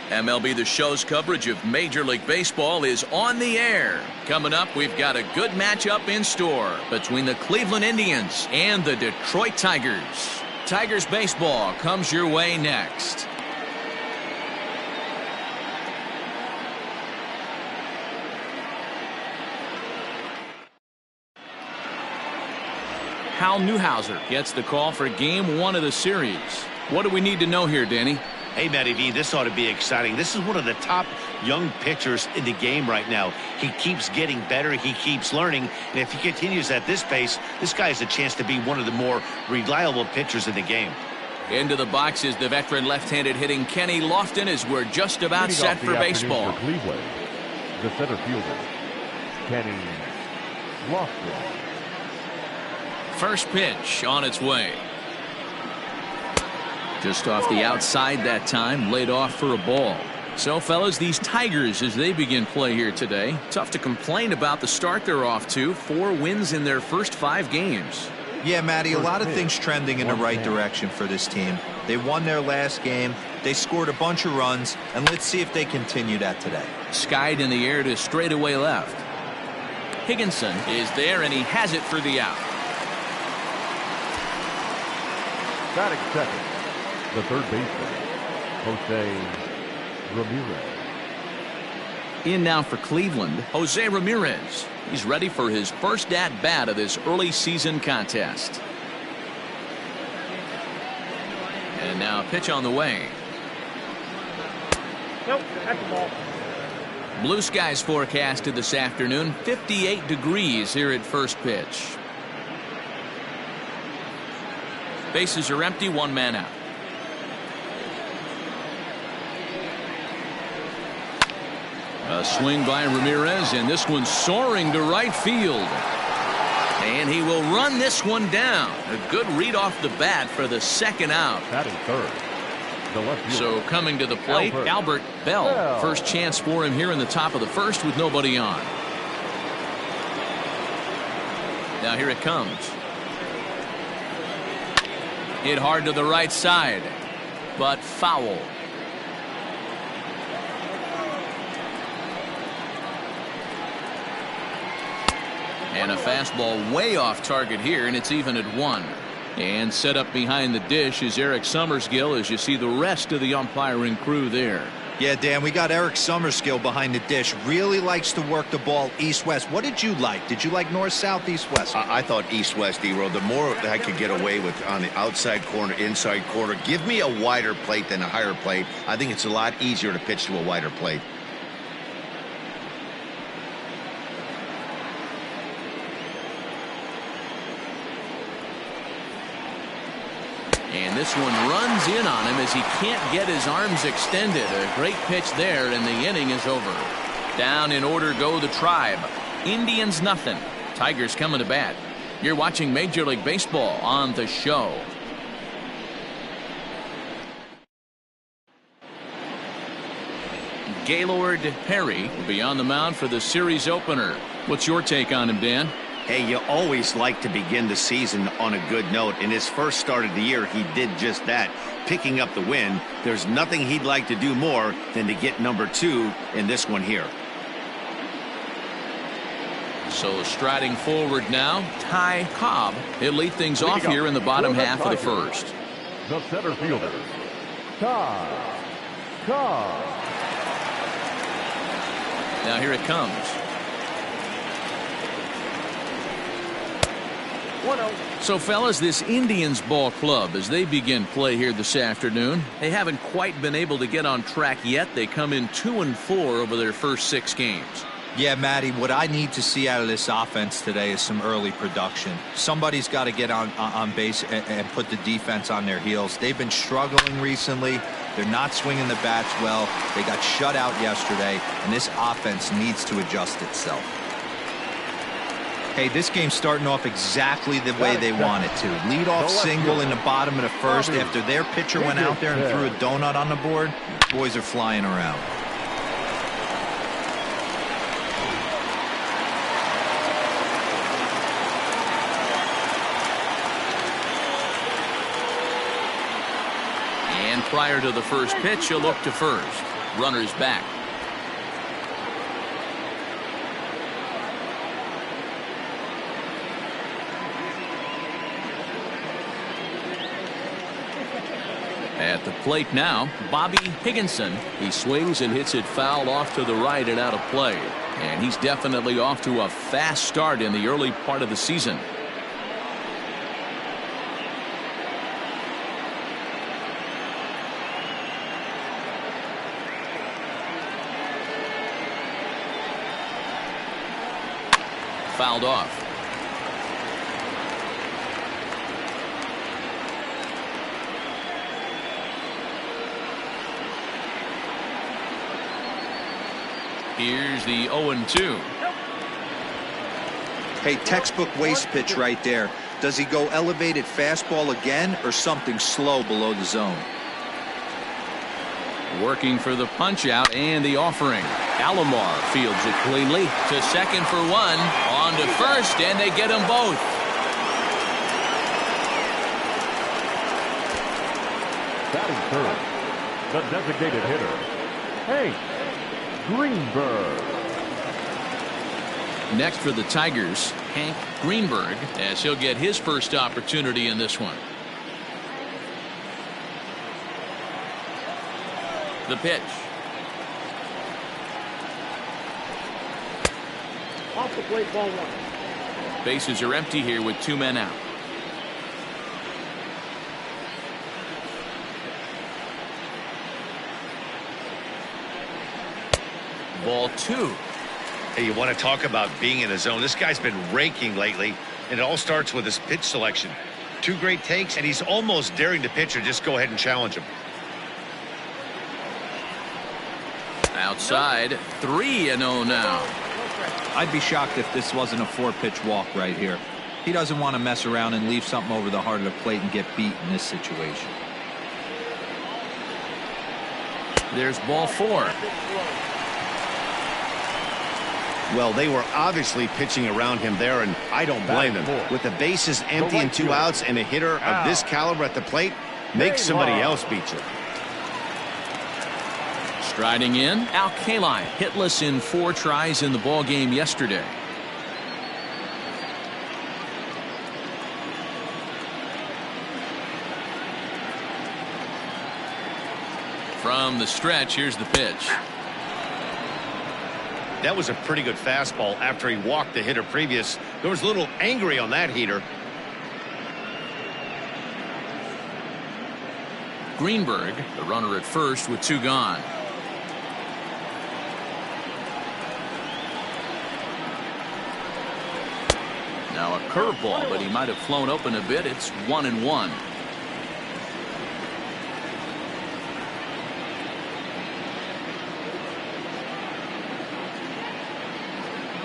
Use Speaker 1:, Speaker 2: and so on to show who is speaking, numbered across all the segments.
Speaker 1: MLB The Show's coverage of Major League Baseball is on the air. Coming up, we've got a good matchup in store between the Cleveland Indians and the Detroit Tigers. Tigers baseball comes your way next. Hal Newhouser gets the call for Game 1 of the series. What do we need to know here, Danny?
Speaker 2: Hey, Matty V, this ought to be exciting. This is one of the top young pitchers in the game right now. He keeps getting better. He keeps learning. And if he continues at this pace, this guy has a chance to be one of the more reliable pitchers in the game.
Speaker 1: Into the box is the veteran left-handed hitting Kenny Lofton as we're just about set for baseball.
Speaker 3: For Cleveland, the center fielder, Kenny Lofton.
Speaker 1: First pitch on its way. Just off the outside that time, laid off for a ball. So, fellas, these Tigers, as they begin play here today, tough to complain about the start they're off to. 4 wins in their first 5 games.
Speaker 4: Yeah, Matty, a lot of things trending in the right direction for this team. They won their last game. They scored a bunch of runs, and let's see if they continue that today.
Speaker 1: Skied in the air to straightaway left. Higginson is there, and he has it for the out.
Speaker 3: Batting second, the third baseman, Jose Ramirez.
Speaker 1: In now for Cleveland, Jose Ramirez. He's ready for his first at-bat of this early season contest. And now pitch on the way.
Speaker 5: Nope, that's the ball.
Speaker 1: Blue skies forecasted this afternoon. 58 degrees here at first pitch. Bases are empty, 1 man out. A swing by Ramirez, and this one soaring to right field. And he will run this one down. A good read off the bat for the second out.
Speaker 3: Batting third, the left fielder.
Speaker 1: So coming to the plate, Albert Bell. First chance for him here in the top of the first with nobody on. Now here it comes. Hit hard to the right side, but foul. And a fastball way off target here, and it's even at 1. And set up behind the dish is Eric Summerskill as you see the rest of the umpiring crew there.
Speaker 4: Yeah, Dan, we got Eric Summerskill behind the dish. Really likes to work the ball east-west. What did you like? Did you like north-south, east-west?
Speaker 2: I thought east-west, D-Row. The more that I could get away with on the outside corner, inside corner, give me a wider plate than a higher plate. I think it's a lot easier to pitch to a wider plate.
Speaker 1: And this one runs in on him as he can't get his arms extended. A great pitch there, and the inning is over. Down in order go the Tribe. Indians nothing. Tigers coming to bat. You're watching Major League Baseball on The Show. Gaylord Perry will be on the mound for the series opener. What's your take on him, Dan?
Speaker 2: Hey, you always like to begin the season on a good note. In his first start of the year, he did just that, picking up the win. There's nothing he'd like to do more than to get number 2 in this one here.
Speaker 1: So striding forward now, Ty Cobb. He'll lead things off here in the bottom half of the first.
Speaker 3: The center fielder, Ty Cobb.
Speaker 1: Now here it comes.
Speaker 5: 1-0.
Speaker 1: So, fellas, this Indians ball club, as they begin play here this afternoon, they haven't quite been able to get on track yet. They come in 2-4 over their first 6 games.
Speaker 4: Yeah, Matty, what I need to see out of this offense today is some early production. Somebody's got to get on base and put the defense on their heels. They've been struggling recently. They're not swinging the bats well. They got shut out yesterday, and this offense needs to adjust itself. Hey, this game's starting off exactly the way they want it to. Lead-off single in the bottom of the first after their pitcher went out there and threw a donut on the board. Boys are flying around.
Speaker 1: And prior to the first pitch, he'll look to first. Runners back. At the plate now, Bobby Higginson. He swings and hits it foul off to the right and out of play. And he's definitely off to a fast start in the early part of the season. Fouled off. Here's the 0-2.
Speaker 4: Hey, textbook waste pitch right there. Does he go elevated fastball again or something slow below the zone?
Speaker 1: Working for the punch out and the offering. Alomar fields it cleanly to second for one. On to first, and they get them both.
Speaker 3: Batting third, the designated hitter, Hank Greenberg.
Speaker 1: Next for the Tigers, Hank Greenberg, as he'll get his first opportunity in this one. The pitch.
Speaker 5: Off the plate, ball one.
Speaker 1: Bases are empty here with 2 men out. Ball 2.
Speaker 2: Hey, you want to talk about being in a zone? This guy's been raking lately, and it all starts with his pitch selection. 2 great takes, and he's almost daring the pitcher just go ahead and challenge him.
Speaker 1: Outside, 3-0 now.
Speaker 4: I'd be shocked if this wasn't a 4-pitch walk right here. He doesn't want to mess around and leave something over the heart of the plate and get beat in this situation.
Speaker 1: There's ball 4.
Speaker 2: Well, they were obviously pitching around him there, and I don't blame them. With the bases empty and 2 outs and a hitter of this caliber at the plate, make somebody else beat you.
Speaker 1: Striding in, Al Kaline, hitless in 4 tries in the ball game yesterday. From the stretch, here's the pitch.
Speaker 2: That was a pretty good fastball after he walked the hitter previous. There was a little angry on that heater.
Speaker 1: Greenberg, the runner at first with 2 gone. Now a curveball, but he might have flown open a bit. It's 1-1.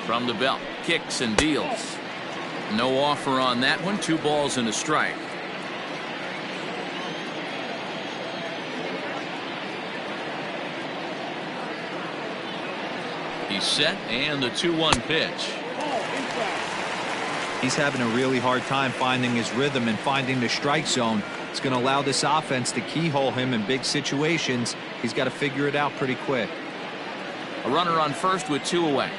Speaker 1: From the belt, kicks and deals. No offer on that one. 2 balls and a strike. He's set, and the 2-1 pitch.
Speaker 4: He's having a really hard time finding his rhythm and finding the strike zone. It's going to allow this offense to keyhole him in big situations. He's got to figure it out pretty quick.
Speaker 1: A runner on first with 2 away.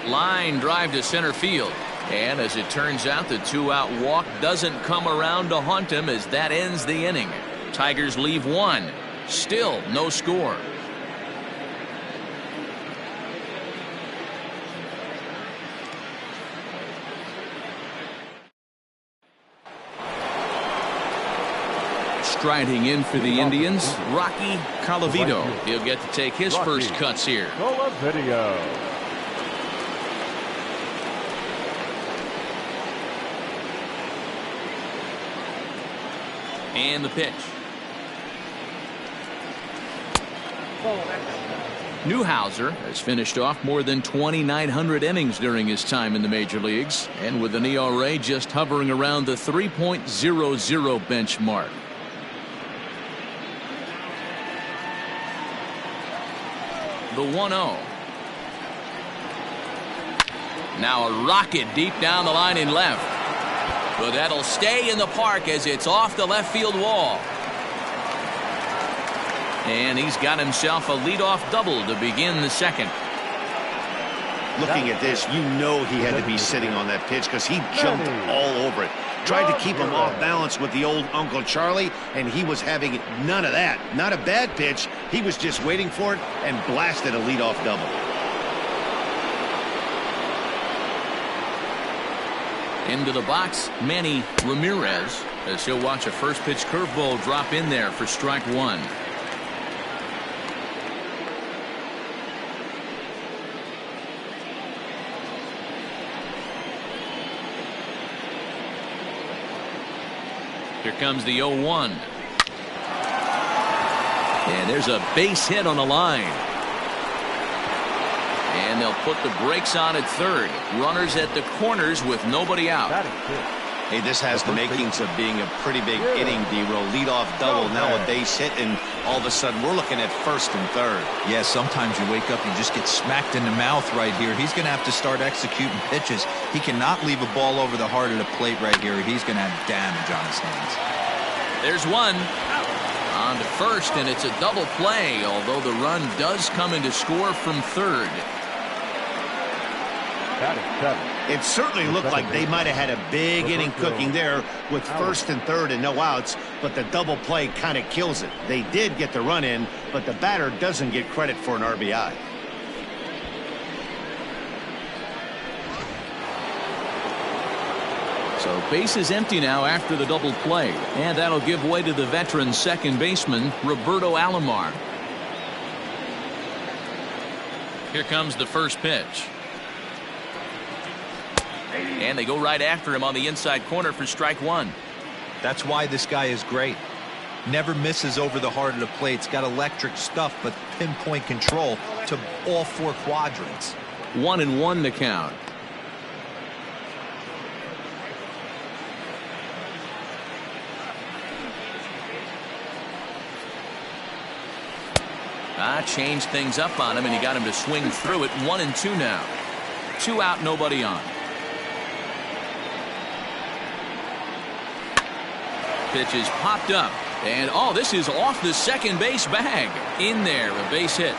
Speaker 1: Line drive to center field. And as it turns out, the 2-out walk doesn't come around to haunt him as that ends the inning. Tigers leave 1. Still no score. Striding in for the Indians, Rocky Colavito. He'll get to take his first cuts here.
Speaker 3: Colavito.
Speaker 1: And the pitch. Newhouser has finished off more than 2,900 innings during his time in the major leagues, and with an ERA just hovering around the 3.00 benchmark. The 1-0. Now a rocket deep down the line in left. But that'll stay in the park as it's off the left field wall. And he's got himself a leadoff double to begin the second.
Speaker 2: Looking at this, you know he had to be sitting on that pitch because he jumped all over it. Tried to keep him off balance with the old Uncle Charlie, and he was having none of that. Not a bad pitch. He was just waiting for it and blasted a leadoff double.
Speaker 1: Into the box, Manny Ramirez, as he'll watch a first pitch curveball drop in there for strike one. Here comes the 0-1. And there's a base hit on the line. And they'll put the brakes on at third. Runners at the corners with nobody out.
Speaker 2: Hey, this has the makings of being a pretty big inning, D-Roll. Leadoff double, now a base hit, and all of a sudden we're looking at first and third.
Speaker 4: Yeah, sometimes you wake up, you just get smacked in the mouth right here. He's going to have to start executing pitches. He cannot leave a ball over the heart of the plate right here. He's going to have damage on his hands.
Speaker 1: There's one. On to first, and it's a double play, although the run does come in to score from third.
Speaker 2: It certainly looked like they might have had a big inning cooking there with first and third and no outs, but the double play kind of kills it. They did get the run in, but the batter doesn't get credit for an RBI.
Speaker 1: So base is empty now after the double play, and that'll give way to the veteran second baseman Roberto Alomar. Here comes the first pitch. And they go right after him on the inside corner for strike one.
Speaker 4: That's why this guy is great. Never misses over the heart of the plate. It's got electric stuff, but pinpoint control to all four quadrants.
Speaker 1: 1-1 to count. Changed things up on him, and he got him to swing through it. 1-2 now. 2 out, nobody on. Pitch is popped up, and oh, this is off the second base bag. In there, a base hit.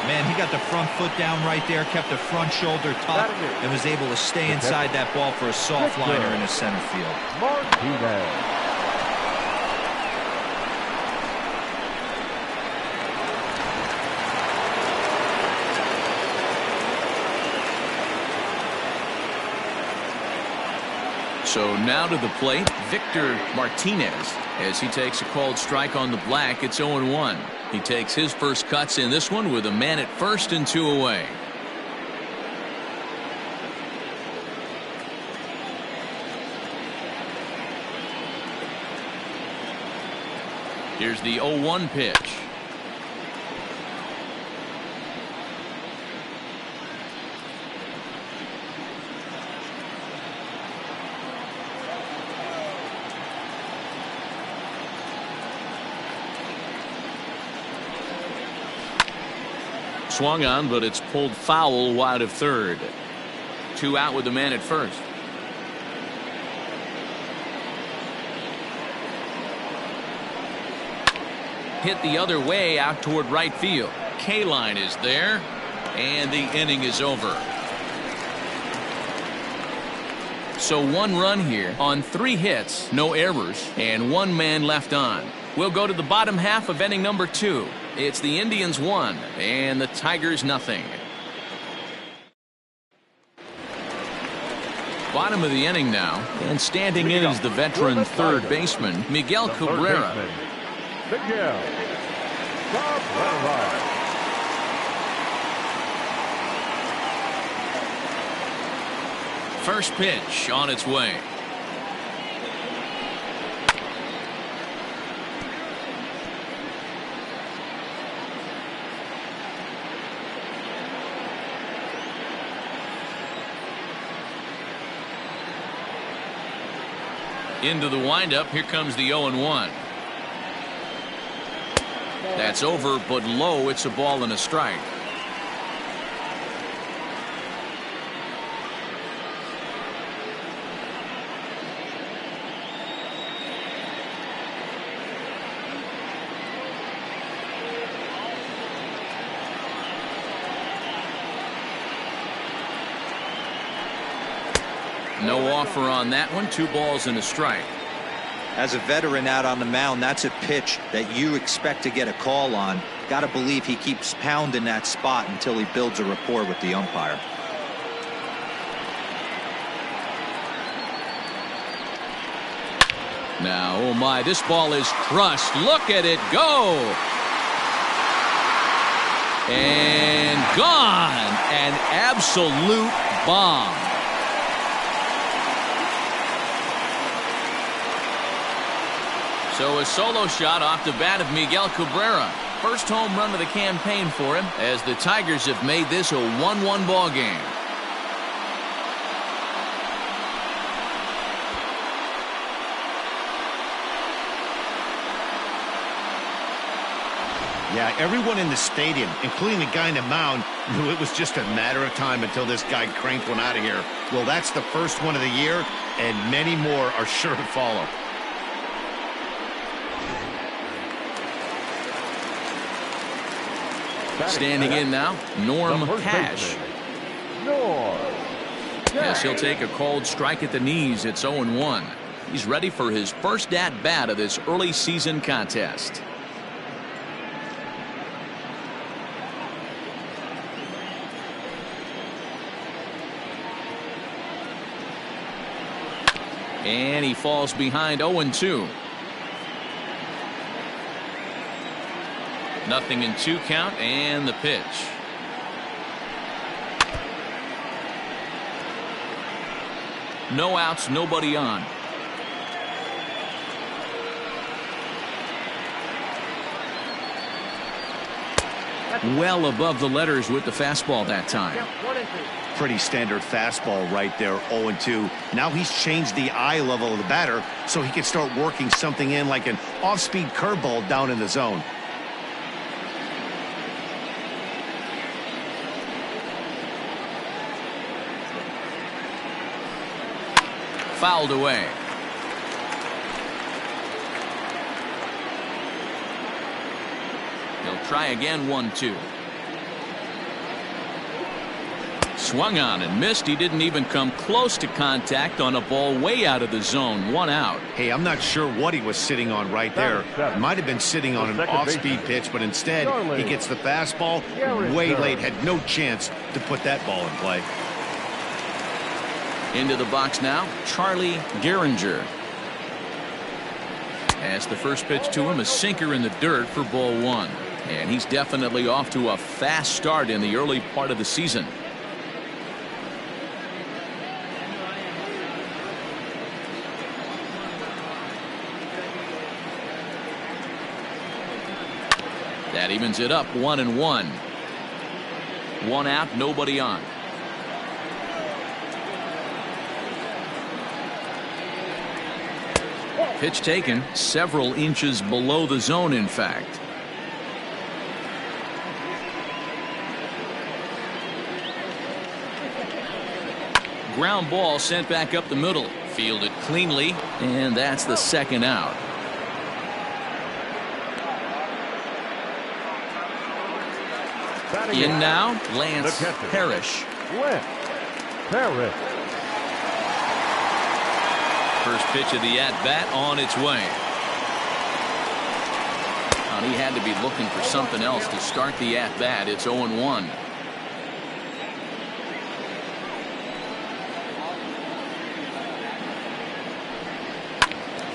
Speaker 4: Man, he got the front foot down right there, kept the front shoulder tucked, and was able to stay inside that ball for a soft liner in the center field.
Speaker 3: Martinez.
Speaker 1: So now to the plate, Victor Martinez, as he takes a called strike on the black. It's 0-1. He takes his first cuts in this one with a man at first and 2 away. Here's the 0-1 pitch. Swung on, but it's pulled foul wide of third. 2 out with the man at first. Hit the other way out toward right field. K-line is there, and the inning is over. So 1 run here on 3 hits, no errors, and 1 man left on. We'll go to the bottom half of inning number 2. It's the Indians 1 and the Tigers nothing. Bottom of the inning now, and standing in is the veteran third baseman Miguel Cabrera.
Speaker 3: Miguel Cabrera.
Speaker 1: First pitch on its way. Into the windup. Here comes the 0-1. That's over, but low. It's a ball and a strike. No offer on that one. 2 balls and a strike.
Speaker 4: As a veteran out on the mound, that's a pitch that you expect to get a call on. Got to believe he keeps pounding that spot until he builds a rapport with the umpire.
Speaker 1: Now, oh my, this ball is crushed. Look at it go. And gone. An absolute bomb. So a solo shot off the bat of Miguel Cabrera. First home run of the campaign for him, as the Tigers have made this a 1-1 ball game.
Speaker 2: Yeah, everyone in the stadium, including the guy in the mound, knew it was just a matter of time until this guy cranked one out of here. Well, that's the first one of the year, and many more are sure to follow.
Speaker 1: Standing in now, Norm Cash. Yes, he'll take a cold strike at the knees. It's 0-1. He's ready for his first at-bat of this early season contest. And he falls behind 0-2. Nothing in 2 count, and the pitch. No outs, nobody on. Well above the letters with the fastball that time.
Speaker 2: Pretty standard fastball right there, 0-2. Now he's changed the eye level of the batter so he can start working something in like an off-speed curveball down in the zone.
Speaker 1: Fouled away. He'll try again, 1-2. Swung on and missed. He didn't even come close to contact on a ball way out of the zone. 1 out.
Speaker 2: Hey, I'm not sure what he was sitting on right there. Might have been sitting on an off-speed pitch, but instead he gets the fastball way late. Had no chance to put that ball in play.
Speaker 1: Into the box now, Charlie Gehringer. As the first pitch to him, a sinker in the dirt for ball 1. And he's definitely off to a fast start in the early part of the season. That evens it up, 1-1. 1 out, nobody on. Pitch taken several inches below the zone, in fact. Ground ball sent back up the middle. Fielded cleanly, and that's the 2nd out. In now, Lance Parrish. First pitch of the at-bat on its way. He had to be looking for something else to start the at-bat. It's 0-1.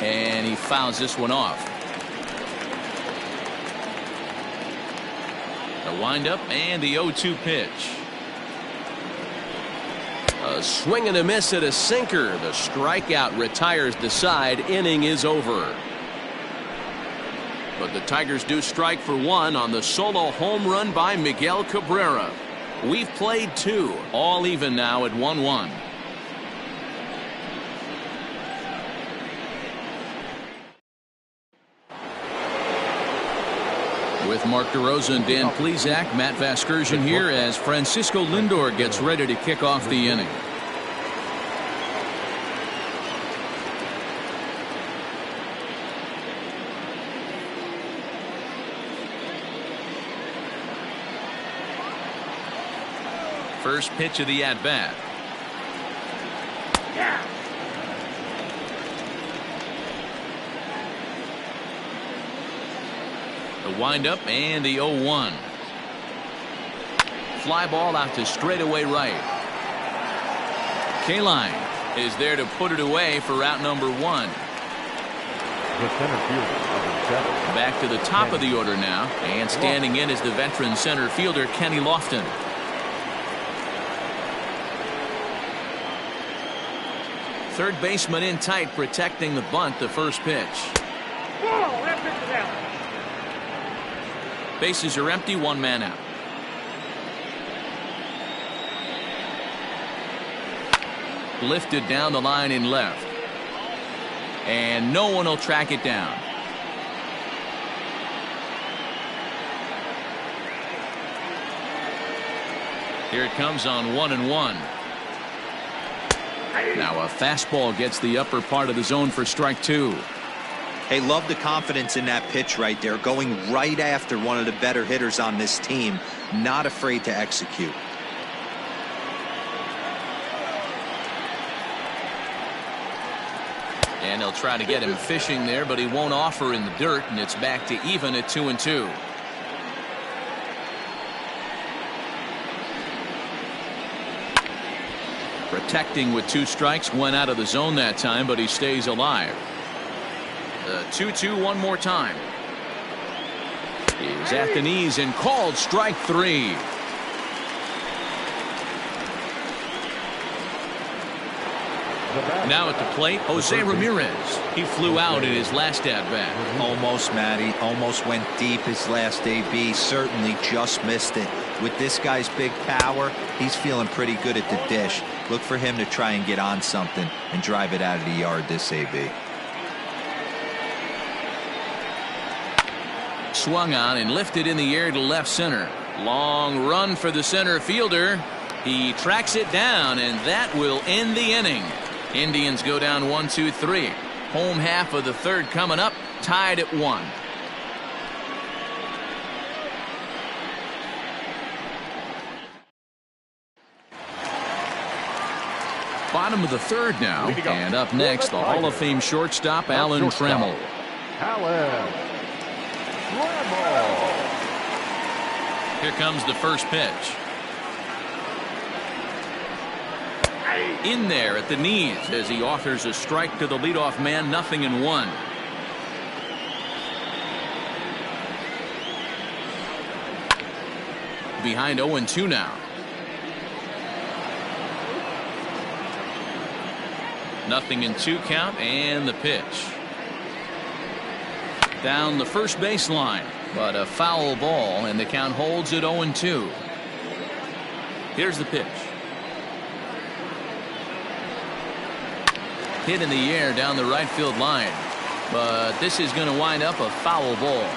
Speaker 1: And he fouls this one off. The windup and the 0-2 pitch. A swing and a miss at a sinker. The strikeout retires the side. Inning is over. But the Tigers do strike for 1 on the solo home run by Miguel Cabrera. We've played 2. All even now at 1-1. With Mark DeRosa and Dan Plesac, Matt Vasgersian here as Francisco Lindor gets ready to kick off the inning. First pitch of the at-bat. The windup and the 0-1. Fly ball out to straightaway right. Kaline is there to put it away for out number 1.
Speaker 3: The center fielder, number 7.
Speaker 1: Back to the top of the order now, and standing in is the veteran center fielder Kenny Lofton. Third baseman in tight, protecting the bunt. The first pitch.
Speaker 5: Whoa, that pitch is out.
Speaker 1: Bases are empty, 1 man out. Lifted down the line in left, and no one will track it down. Here it comes on 1-1. Now a fastball gets the upper part of the zone for strike 2.
Speaker 4: Hey, love the confidence in that pitch right there, going right after one of the better hitters on this team, not afraid to execute.
Speaker 1: And they'll try to get him fishing there, but he won't offer in the dirt, and it's back to even at 2-2. Protecting with 2 strikes, went out of the zone that time, but he stays alive. The 2-2 one more time. He's at the knees and called strike 3. Now at the plate, Jose Ramirez. He flew out in his last at-bat.
Speaker 4: Almost, Matty. Almost went deep his last AB. Certainly just missed it. With this guy's big power, he's feeling pretty good at the dish. Look for him to try and get on something and drive it out of the yard this AB.
Speaker 1: Swung on and lifted in the air to left center. Long run for the center fielder. He tracks it down, and that will end the inning. Indians go down 1-2-3. Home half of the third coming up, tied at 1. Bottom of the third now, and up next, the Hall of Fame shortstop Alan Trammell.
Speaker 3: Alan Trammell.
Speaker 1: Here comes the first pitch. In there at the knees as he offers a strike to the leadoff man. 0-1. Behind 0-2 now. 0-2 count, and the pitch. Down the first baseline, but a foul ball, and the count holds at 0-2. Here's the pitch. Hit in the air down the right field line, but this is going to wind up a foul ball.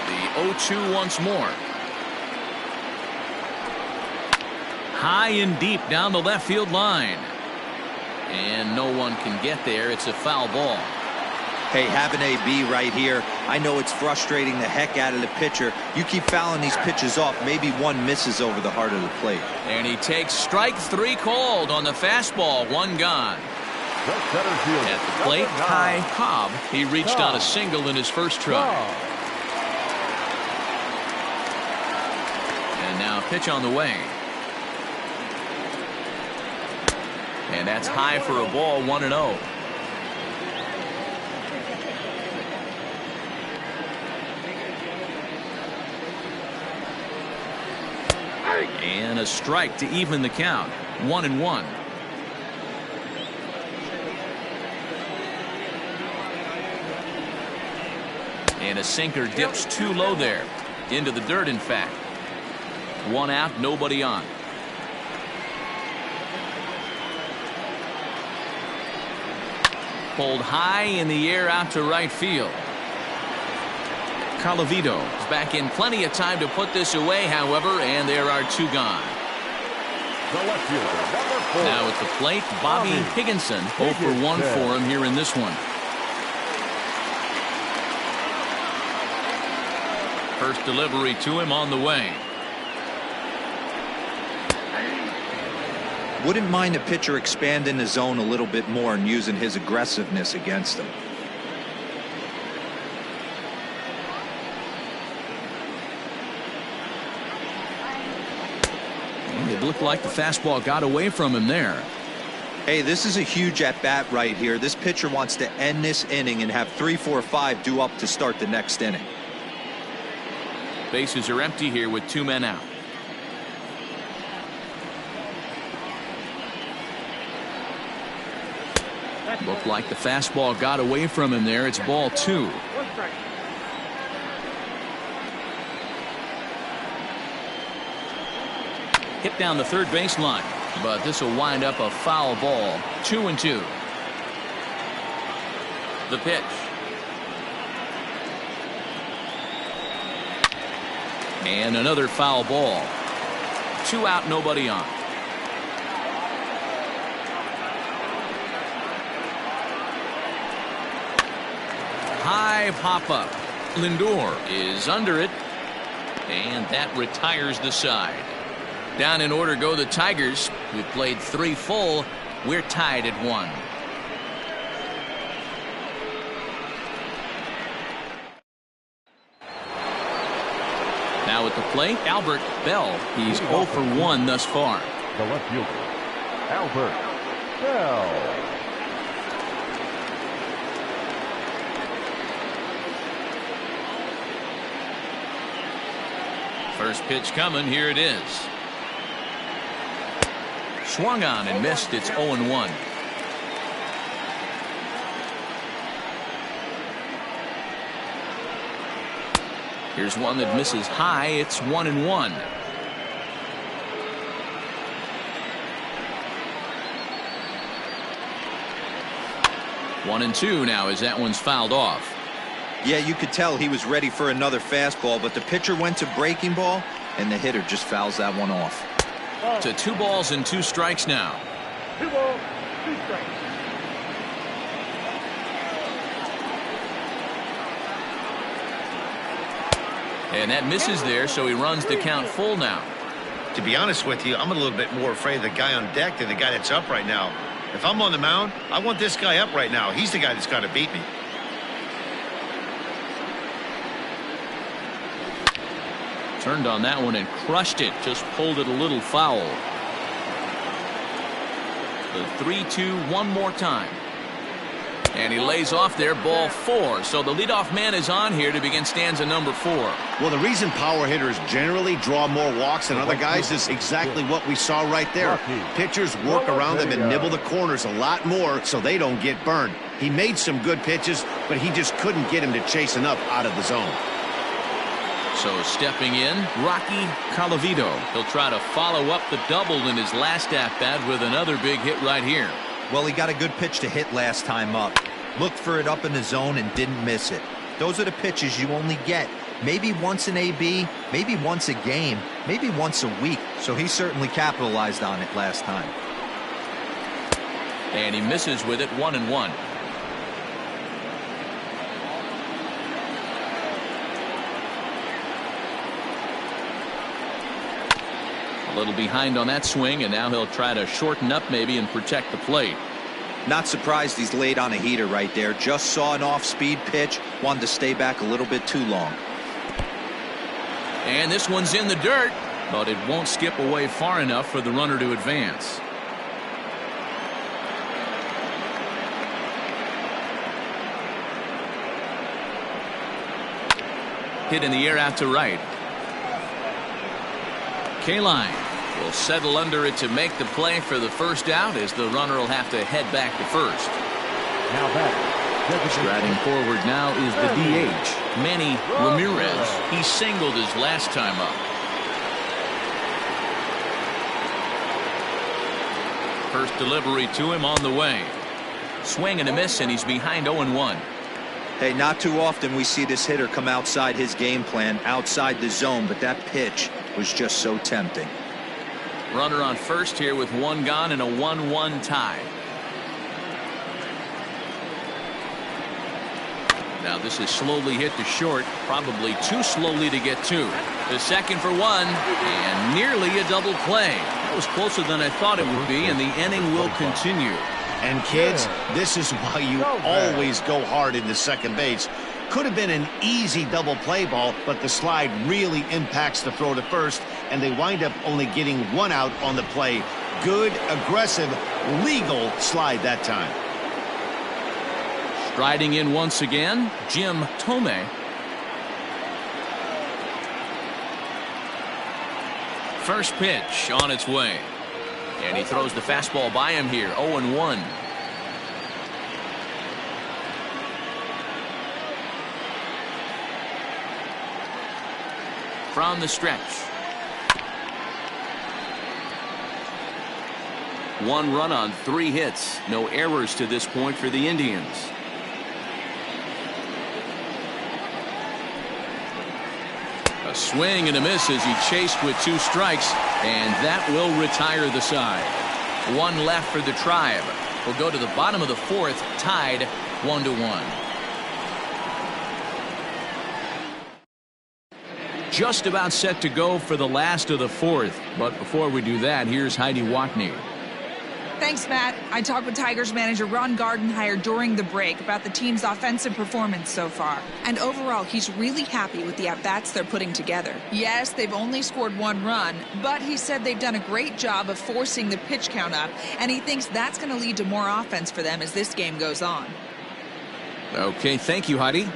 Speaker 1: The 0-2 once more. High and deep down the left field line, and no one can get there. It's a foul ball.
Speaker 4: Hey, have an AB right here. I know it's frustrating the heck out of the pitcher. You keep fouling these pitches off, maybe one misses over the heart of the plate.
Speaker 1: And he takes strike 3 called on the fastball. 1 gone. At the plate, Ty Cobb. He reached on a single in his first try. And now a pitch on the way. And that's high for a ball. 1-0. And a strike to even the count. 1-1. And a sinker dips too low there. Into the dirt, in fact. 1 out, nobody on. Pulled high in the air out to right field. Calavito is back in plenty of time to put this away, however, and there are 2 gone. Now at the plate, Bobby Higginson. 0 for 1 for him here in this one. First delivery to him on the way.
Speaker 4: Wouldn't mind a pitcher expanding the zone a little bit more and using his aggressiveness against him.
Speaker 1: It looked like the fastball got away from him there.
Speaker 4: Hey, this is a huge at-bat right here. This pitcher wants to end this inning and have 3, 4, 5 due up to start the next inning.
Speaker 1: Bases are empty here with 2 men out. Looked like the fastball got away from him there. It's ball 2. Hit down the third baseline, but this will wind up a foul ball. 2-2. The pitch. And another foul ball. 2 out, nobody on. High pop up. Lindor is under it, and that retires the side. Down in order go the Tigers. We've played 3 full. We're tied at 1. Now at the plate, Albert Bell. He's 0 for 1 thus far.
Speaker 3: The left fielder, Albert Bell.
Speaker 1: First pitch coming. Here it is. Swung on and missed. It's 0-1. Here's one that misses high. It's 1-1. One and two now as that one's fouled off.
Speaker 4: Yeah, you could tell he was ready for another fastball, but the pitcher went to breaking ball, and the hitter just fouls that one off.
Speaker 1: To 2 balls and 2 strikes now.
Speaker 5: 2 balls, 2 strikes.
Speaker 1: And that misses there, so he runs the count full now.
Speaker 2: To be honest with you, I'm a little bit more afraid of the guy on deck than the guy that's up right now. If I'm on the mound, I want this guy up right now. He's the guy that's got to beat me.
Speaker 1: Turned on that one and crushed it. Just pulled it a little foul. The 3-2 one more time. And he lays off there, ball 4. So the leadoff man is on here to begin stanza number 4.
Speaker 2: Well, the reason power hitters generally draw more walks than other guys is exactly what we saw right there. Pitchers work around them and nibble the corners a lot more so they don't get burned. He made some good pitches, but he just couldn't get him to chasing up out of the zone.
Speaker 1: So stepping in, Rocky Colavito. He'll try to follow up the double in his last at-bat with another big hit right here.
Speaker 4: Well, he got a good pitch to hit last time up. Looked for it up in the zone and didn't miss it. Those are the pitches you only get maybe once in AB, maybe once a game, maybe once a week. So he certainly capitalized on it last time.
Speaker 1: And he misses with it, 1-1. A little behind on that swing, and now he'll try to shorten up maybe and protect the plate.
Speaker 4: Not surprised he's laid on a heater right there. Just saw an off-speed pitch, wanted to stay back a little bit too long.
Speaker 1: And this one's in the dirt, but it won't skip away far enough for the runner to advance. Hit in the air out to right. Kaline will settle under it to make the play for the first out, as the runner will have to head back to first.
Speaker 3: Now back.
Speaker 1: Striding forward now is the DH, Manny Ramirez. He singled his last time up. First delivery to him on the way. Swing and a miss, and he's behind 0-1.
Speaker 4: Hey, not too often we see this hitter come outside his game plan, outside the zone, but that pitch was just so tempting.
Speaker 1: Runner on first here with 1 gone and a 1-1 tie. Now this is slowly hit to short, probably too slowly to get to. The second for 1, and nearly a double play. That was closer than I thought it would be, and the inning will continue.
Speaker 2: And kids, this is why you always go hard into second base. Could have been an easy double play ball, but the slide really impacts the throw to first, and they wind up only getting one out on the play. Good, aggressive, legal slide that time.
Speaker 1: Striding in once again, Jim Thome. First pitch on its way. And he throws the fastball by him here, 0-1. From the stretch. One run on 3 hits. No errors to this point for the Indians. A swing and a miss as he chased with 2 strikes, and that will retire the side. 1 left for the Tribe. We'll go to the bottom of the 4th, tied 1-1. Just about set to go for the last of the 4th, but before we do that, here's Heidi Watney.
Speaker 6: Thanks, Matt. I talked with Tigers manager Ron Gardenhire during the break about the team's offensive performance so far. And overall, he's really happy with the at-bats they're putting together. Yes, they've only scored 1 run, but he said they've done a great job of forcing the pitch count up, and he thinks that's going to lead to more offense for them as this game goes on.
Speaker 1: Okay, thank you, Heidi.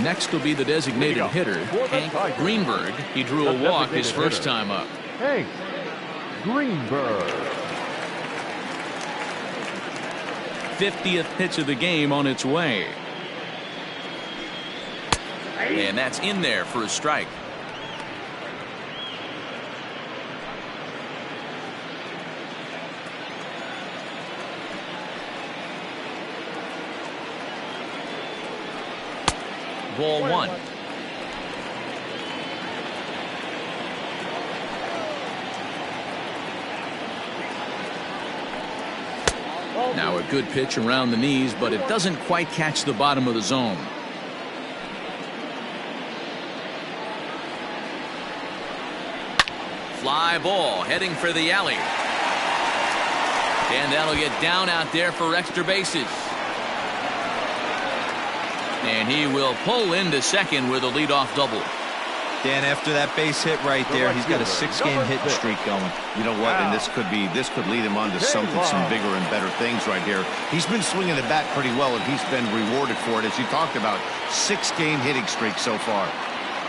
Speaker 1: Next will be the designated hitter, Hank Greenberg. He drew a walk his first time up.
Speaker 3: Hank Greenberg.
Speaker 1: 50th pitch of the game on its way. And that's in there for a strike. Ball 1. Now a good pitch around the knees, but it doesn't quite catch the bottom of the zone. Fly ball heading for the alley. And that'll get down out there for extra bases. And he will pull into second with a leadoff double.
Speaker 4: Dan, after that base hit right there, he's got a 6-game hitting streak going.
Speaker 2: You know what? And this could lead him on to some bigger and better things right here. He's been swinging the bat pretty well, and he's been rewarded for it, as you talked about. 6-game hitting streak so far.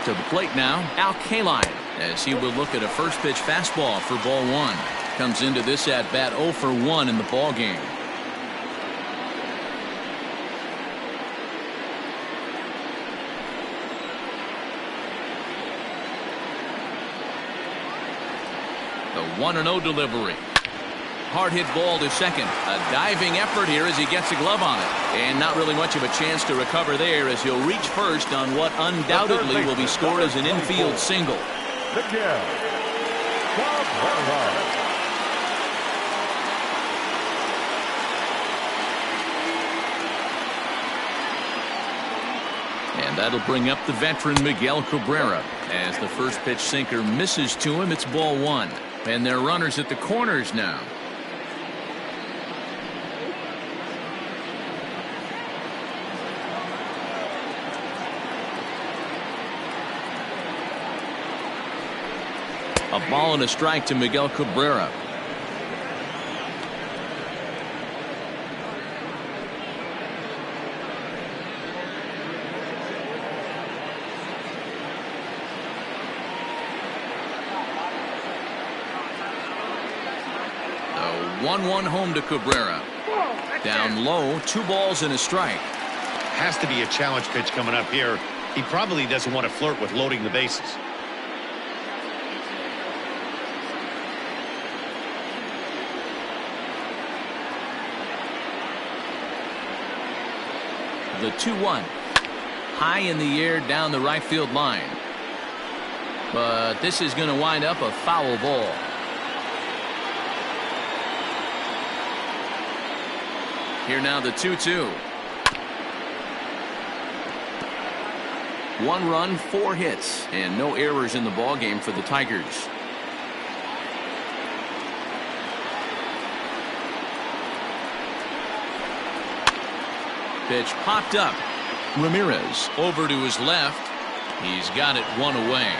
Speaker 1: To the plate now, Al Kaline, as he will look at a first pitch fastball for ball 1. Comes into this at bat 0 for 1 in the ball game. The 1-0 delivery. Hard hit ball to second. A diving effort here as he gets a glove on it. And not really much of a chance to recover there as he'll reach first on what undoubtedly will be scored as an infield single. And that'll bring up the veteran Miguel Cabrera. As the first pitch sinker misses to him, it's ball 1. And they're runners at the corners now. A ball and a strike to Miguel Cabrera. The 1-1 home to Cabrera. Down low, 2 balls and a strike.
Speaker 2: Has to be a challenge pitch coming up here. He probably doesn't want to flirt with loading the bases.
Speaker 1: The 2-1. High in the air down the right field line. But this is going to wind up a foul ball. Here now the 2-2. 1 run, 4 hits, and no errors in the ballgame for the Tigers. Pitch popped up. Ramirez over to his left. He's got it one away.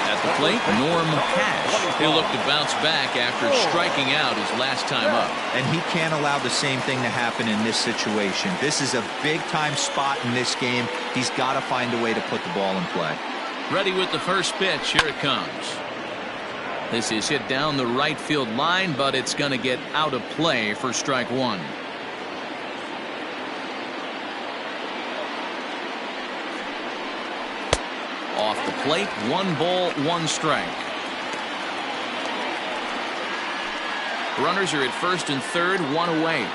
Speaker 1: At the plate, Norm Cash. He'll look to bounce back after striking out his last time up.
Speaker 4: And he can't allow the same thing to happen in this situation. This is a big-time spot in this game. He's got to find a way to put the ball in play.
Speaker 1: Ready with the first pitch. Here it comes. This is hit down the right field line, but it's going to get out of play for strike one. Off the plate, 1 ball, 1 strike. Runners are at first and third, 1 away.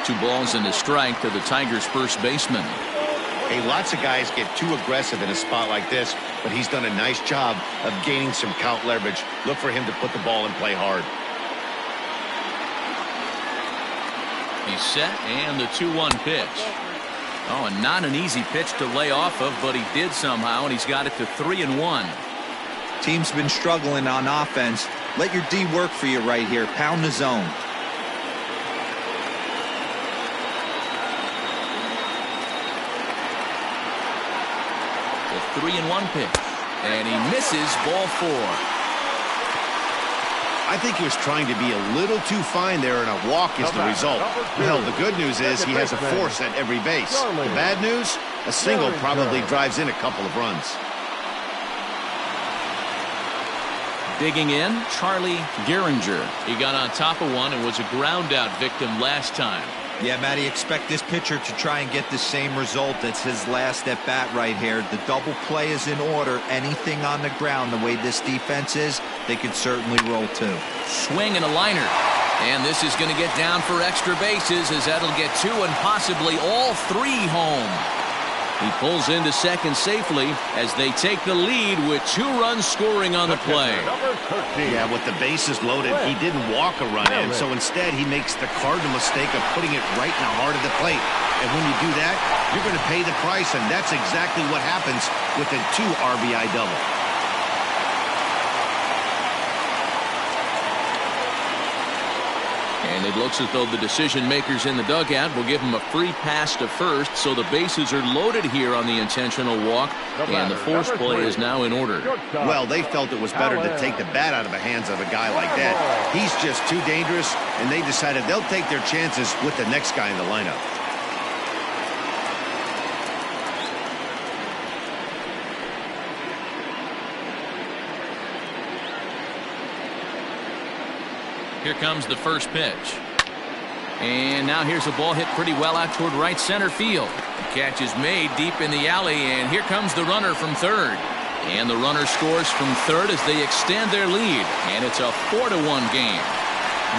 Speaker 1: Two balls and a strike to the Tigers' first baseman.
Speaker 2: Hey, lots of guys get too aggressive in a spot like this, but he's done a nice job of gaining some count leverage. Look for him to put the ball in play hard.
Speaker 1: He's set, and the 2-1 pitch. Oh, and not an easy pitch to lay off of, but he did somehow, and he's got it to 3-1.
Speaker 4: Team's been struggling on offense. Let your D work for you right here. Pound the zone.
Speaker 1: The 3-1 pitch, and he misses ball 4.
Speaker 2: I think he was trying to be a little too fine there, and a walk is the result. Well, the good news is he has a force at every base. The bad news, a single probably drives in a couple of runs.
Speaker 1: Digging in, Charlie Gehringer. He got on top of one and was a ground out victim last time.
Speaker 4: Yeah, Matty, expect this pitcher to try and get the same result. It's his last at bat right here. The double play is in order. Anything on the ground, the way this defense is, they could certainly roll too.
Speaker 1: Swing and a liner. And this is going to get down for extra bases, as that'll get 2 and possibly all 3 home. He pulls into second safely as they take the lead with 2 runs scoring on the play.
Speaker 2: Yeah, with the bases loaded, he didn't walk a run in, so instead he makes the cardinal mistake of putting it right in the heart of the plate. And when you do that, you're going to pay the price, and that's exactly what happens with a 2 RBI double.
Speaker 1: And it looks as though the decision makers in the dugout will give him a free pass to first, so the bases are loaded here on the intentional walk, and the force play is now in order.
Speaker 2: Well, they felt it was better to take the bat out of the hands of a guy like that. He's just too dangerous, and they decided they'll take their chances with the next guy in the lineup.
Speaker 1: Here comes the first pitch. And now here's a ball hit pretty well out toward right center field. The catch is made deep in the alley, and here comes the runner from third. And the runner scores from third as they extend their lead. And it's a 4-1 game.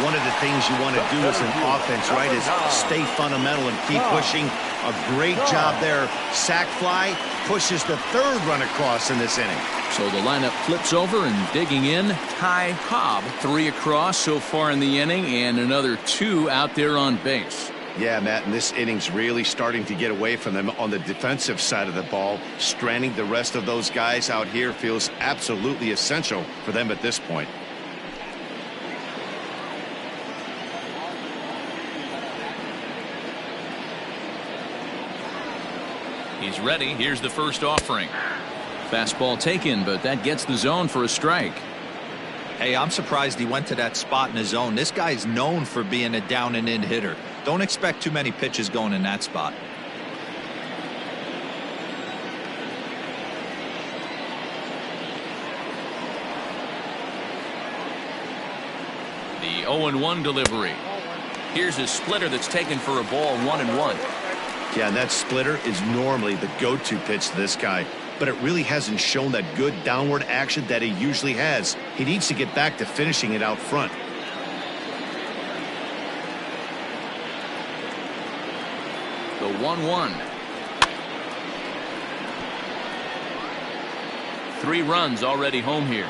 Speaker 2: One of the things you want to do as an offense, right, is stay fundamental and keep pushing. A great job there. Sac fly pushes the 3rd run across in this inning.
Speaker 1: So the lineup flips over, and digging in, Ty Cobb. 3 across so far in the inning, and another 2 out there on base.
Speaker 2: Yeah, Matt, and this inning's really starting to get away from them on the defensive side of the ball. Stranding the rest of those guys out here feels absolutely essential for them at this point.
Speaker 1: He's ready. Here's the first offering. Fastball taken, but that gets the zone for a strike.
Speaker 4: Hey, I'm surprised he went to that spot in his zone. This guy's known for being a down and in hitter. Don't expect too many pitches going in that spot.
Speaker 1: The 0-1 delivery. Here's a splitter that's taken for a ball, 1-1.
Speaker 2: Yeah, and that splitter is normally the go-to pitch to this guy, but it really hasn't shown that good downward action that he usually has. He needs to get back to finishing it out front.
Speaker 1: The 1-1. 3 runs already home here.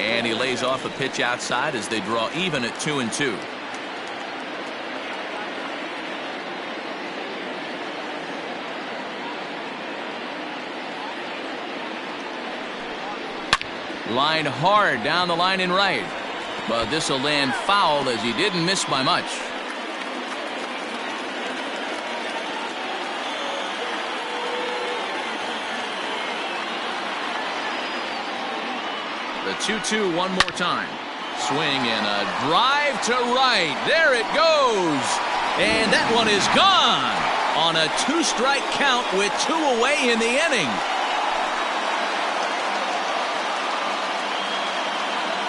Speaker 1: And he lays off a pitch outside as they draw even at 2-2. Line hard down the line in right. But this will land foul as he didn't miss by much. The 2-2 one more time. Swing and a drive to right. There it goes. And that one is gone on a 2-strike count with 2 away in the inning.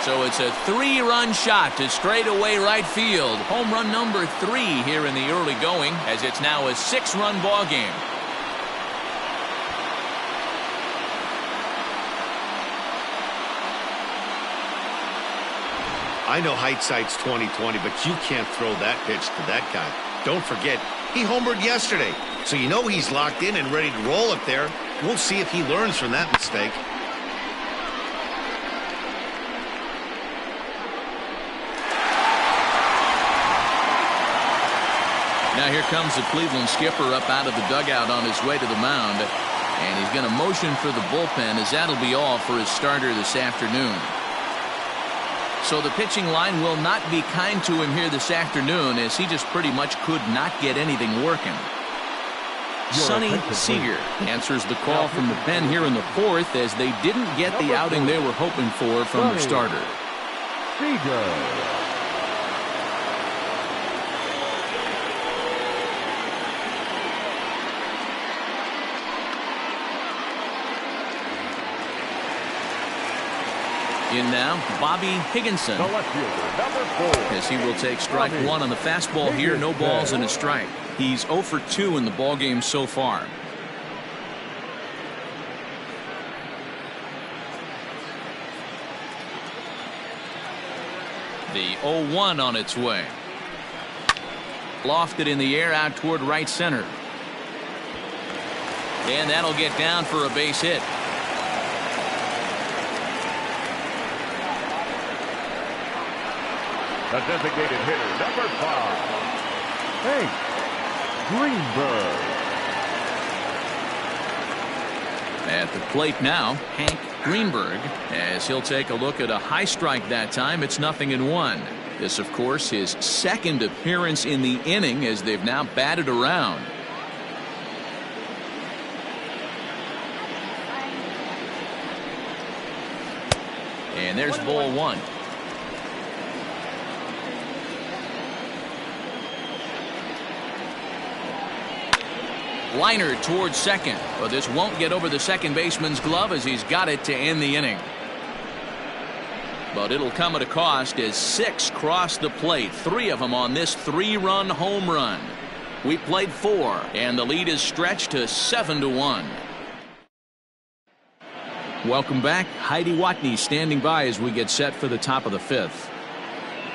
Speaker 1: So it's a 3-run shot to straightaway right field. Home run number 3 here in the early going, as it's now a 6-run ball game.
Speaker 2: I know hindsight's 20/20, but you can't throw that pitch to that guy. Don't forget, he homered yesterday, so you know he's locked in and ready to roll up there. We'll see if he learns from that mistake.
Speaker 1: Now here comes the Cleveland skipper up out of the dugout on his way to the mound. And he's going to motion for the bullpen, as that'll be all for his starter this afternoon. So the pitching line will not be kind to him here this afternoon, as he just pretty much could not get anything working. Sonny Seager answers the call from the pen here in the 4th, as they didn't get the outing they were hoping for from the starter.
Speaker 3: Seager.
Speaker 1: In now, Bobby Higginson,
Speaker 3: The left fielder, number 4.
Speaker 1: as he will take strike 1 on the fastball here. No balls and a strike. He's 0 for 2 in the ball game so far. The 0-1 on its way. Lofted in the air out toward right center. And that'll get down for a base hit.
Speaker 3: The designated hitter, number 5. Hank Greenberg.
Speaker 1: At the plate now, Hank Greenberg, as he'll take a look at a high strike that time. It's 0-1. This, of course, his 2nd appearance in the inning, as they've now batted around. And there's ball 1. Liner towards second, but this won't get over the second baseman's glove, as he's got it to end the inning. But it'll come at a cost, as 6 cross the plate, 3 of them on this 3-run home run. We played 4, and the lead is stretched to 7-1. Welcome back. Heidi Watney standing by as we get set for the top of the 5th.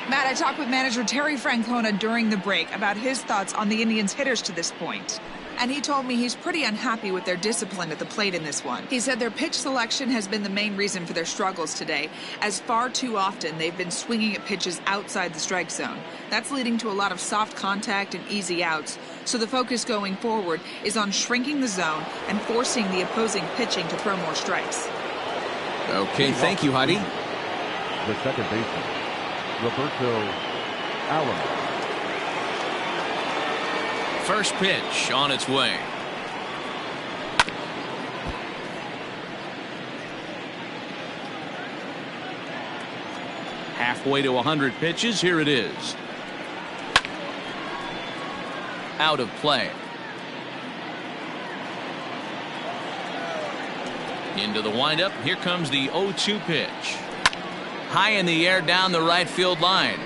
Speaker 6: Matt, I talked with manager Terry Francona during the break about his thoughts on the Indians' hitters to this point. And he told me he's pretty unhappy with their discipline at the plate in this one. He said their pitch selection has been the main reason for their struggles today, as far too often they've been swinging at pitches outside the strike zone. That's leading to a lot of soft contact and easy outs. So the focus going forward is on shrinking the zone and forcing the opposing pitching to throw more strikes.
Speaker 1: Okay, thank you, Heidi.
Speaker 3: The second baseman, Roberto Alomar.
Speaker 1: First pitch on its way. Halfway to 100 pitches. Here it is. Out of play. Into the windup. Here comes the 0-2 pitch. High in the air down the right field line.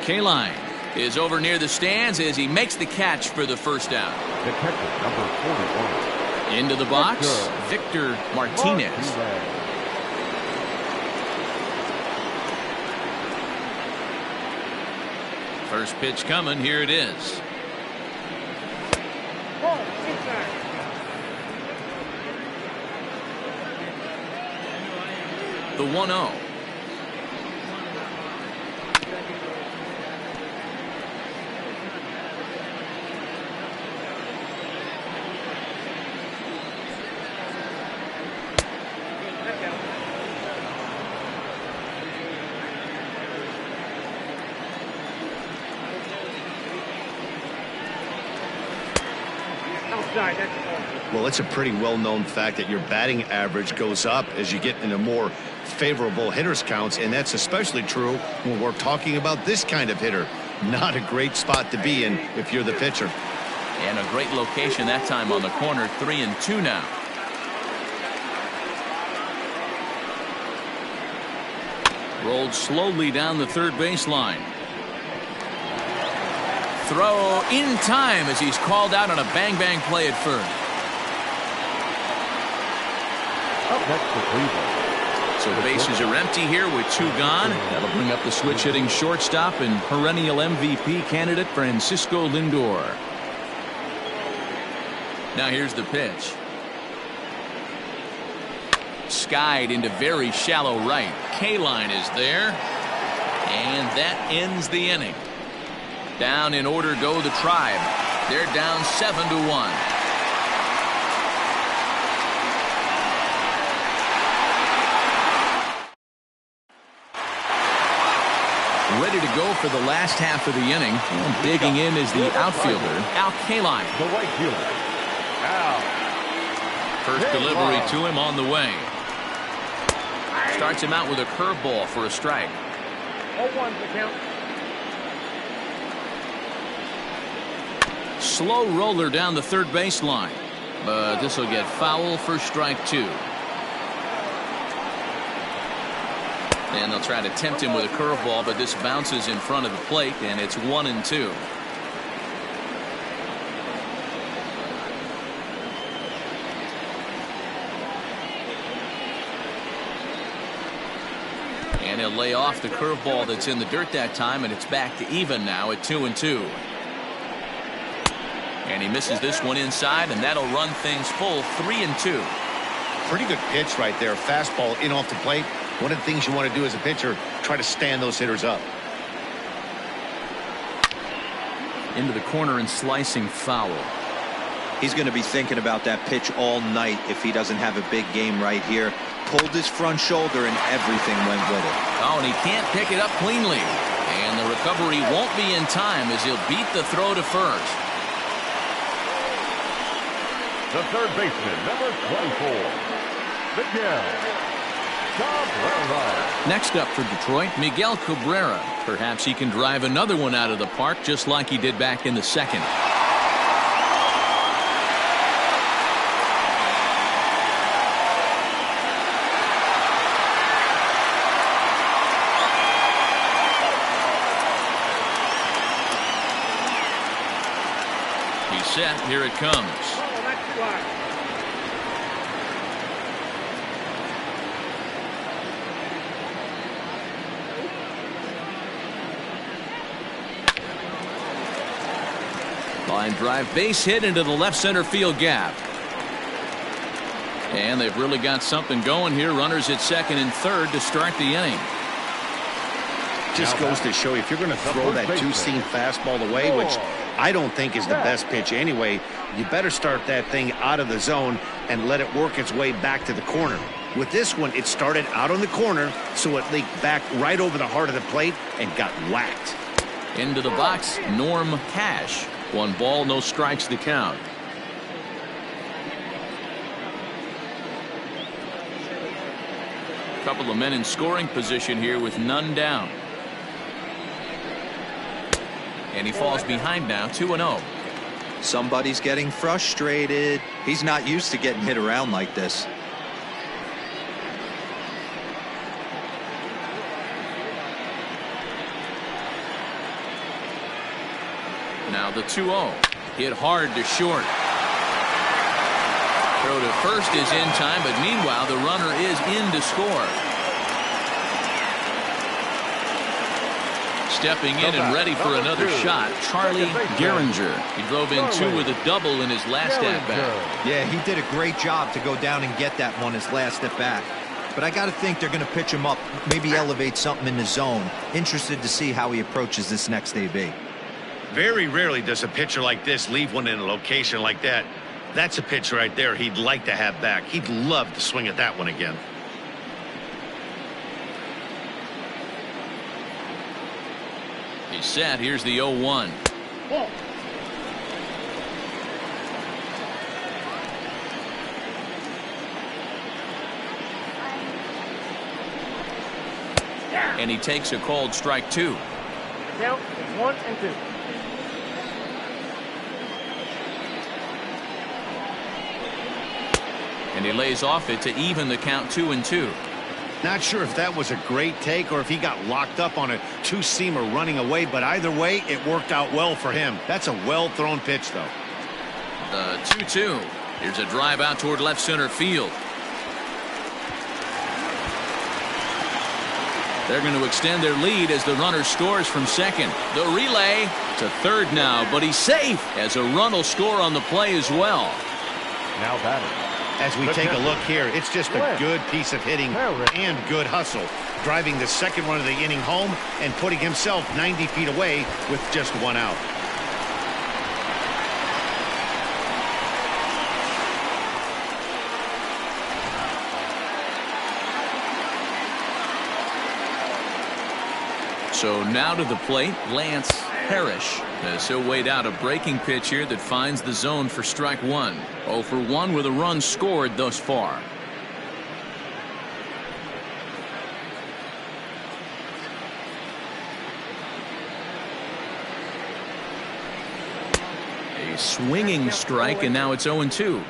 Speaker 1: Kaline is over near the stands as he makes the catch for the first out.
Speaker 3: The catcher, number 41.
Speaker 1: Into the box, Victor Martinez. First pitch coming. Here it is. The 1-0.
Speaker 2: Well, it's a pretty well-known fact that your batting average goes up as you get into more favorable hitters counts, and that's especially true when we're talking about this kind of hitter. Not a great spot to be in if you're the pitcher.
Speaker 1: And a great location that time on the corner. 3-2 now. Rolled slowly down the third baseline. Throw in time as he's called out on a bang-bang play at first.
Speaker 3: Up next for Cleveland.
Speaker 1: So the bases are empty here with 2 gone. That'll bring up the switch-hitting shortstop and perennial MVP candidate Francisco Lindor. Now here's the pitch. Skied into very shallow right. K-line is there. And that ends the inning. Down in order go the Tribe. They're down 7-1. Ready to go for the last half of the inning. And digging in is the outfielder, Al Kaline.
Speaker 3: The right fielder, Al.
Speaker 1: First delivery to him on the way. Starts him out with a curveball for a strike.
Speaker 5: 0-1 the count.
Speaker 1: Slow roller down the third baseline. But this will get foul for strike 2. And they'll try to tempt him with a curveball, but this bounces in front of the plate, and it's 1-2. And he'll lay off the curveball that's in the dirt that time, and it's back to even now at 2-2. And he misses this one inside, and that'll run things full 3-2.
Speaker 2: Pretty good pitch right there. Fastball in off the plate. One of the things you want to do as a pitcher, try to stand those hitters up.
Speaker 1: Into the corner and slicing foul.
Speaker 4: He's going to be thinking about that pitch all night if he doesn't have a big game right here. Pulled his front shoulder and everything went with it.
Speaker 1: Oh, and he can't pick it up cleanly. And the recovery won't be in time as he'll beat the throw to first.
Speaker 3: The third baseman, number 24, Miguel Cabrera.
Speaker 1: Next up for Detroit, Miguel Cabrera. Perhaps he can drive another one out of the park just like he did back in the second. He's set. Here it comes. Line drive, base hit into the left center field gap. And they've really got something going here. Runners at second and third to start the inning.
Speaker 2: Just goes to show you, if you're going to throw that two-seam fastball away, which I don't think is the best pitch anyway, you better start that thing out of the zone and let it work its way back to the corner. With this one, it started out on the corner, so it leaked back right over the heart of the plate and got whacked.
Speaker 1: Into the box, Norm Cash. 1 ball, no strikes to count. Couple of men in scoring position here with none down. And he falls behind now, 2-0.
Speaker 4: Somebody's getting frustrated. He's not used to getting hit around like this.
Speaker 1: Now the 2-0. Hit hard to short. Throw to first is in time, but meanwhile the runner is in to score. Stepping in and ready for another shot, Charlie Gehringer. He drove in 2 with a double in his last at-bat.
Speaker 4: Yeah, he did a great job to go down and get that one his last at-bat. but I got to think they're going to pitch him up, maybe elevate something in the zone. Interested to see how he approaches this next AB.
Speaker 2: Very rarely does a pitcher like this leave one in a location like that. That's a pitch right there he'd like to have back. He'd love to swing at that one again.
Speaker 1: He's set. Here's the 0-1.
Speaker 5: Ball.
Speaker 1: And he takes a called strike 2.
Speaker 5: Count is 1 and 2.
Speaker 1: And he lays off it to even the count 2-2.
Speaker 2: Not sure if that was a great take or if he got locked up on a two-seamer running away, but either way, it worked out well for him. That's a well-thrown pitch, though.
Speaker 1: The 2-2. Here's a drive out toward left center field. They're going to extend their lead as the runner scores from second. The relay to third now, but he's safe as a run will score on the play as well.
Speaker 3: Now batting.
Speaker 2: As we take a look here, it's just a good piece of hitting and good hustle. Driving the second run of the inning home and putting himself 90 feet away with just one out.
Speaker 1: So now to the plate, Lance Parrish, as he'll wait out a breaking pitch here that finds the zone for strike 1. 0 for 1 with a run scored thus far. A swinging strike, and now it's 0-2.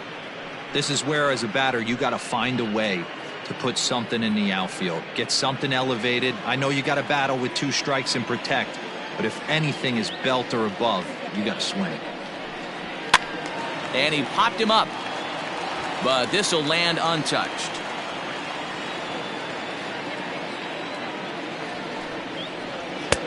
Speaker 4: This is where, as a batter, you got to find a way to put something in the outfield. Get something elevated. I know you got to battle with 2 strikes and protect, but if anything is belt or above, you got to swing.
Speaker 1: And he popped him up, but this will land untouched.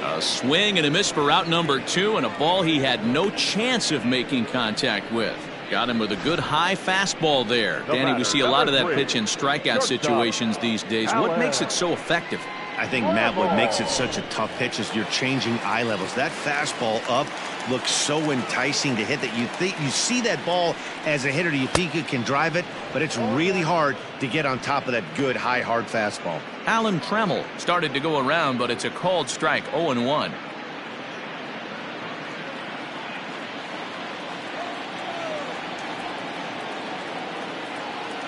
Speaker 1: A swing and a miss for out number 2, and a ball he had no chance of making contact with. Got him with a good high fastball there. Danny, we see a lot of that pitch in strikeout situations these days. What makes it so effective?
Speaker 2: I think, Matt, what makes it such a tough pitch is you're changing eye levels. That fastball up looks so enticing to hit that you see that ball as a hitter, you think you can drive it, but it's really hard to get on top of that good high hard fastball.
Speaker 1: Alan Trammell started to go around, but it's a called strike. 0-1.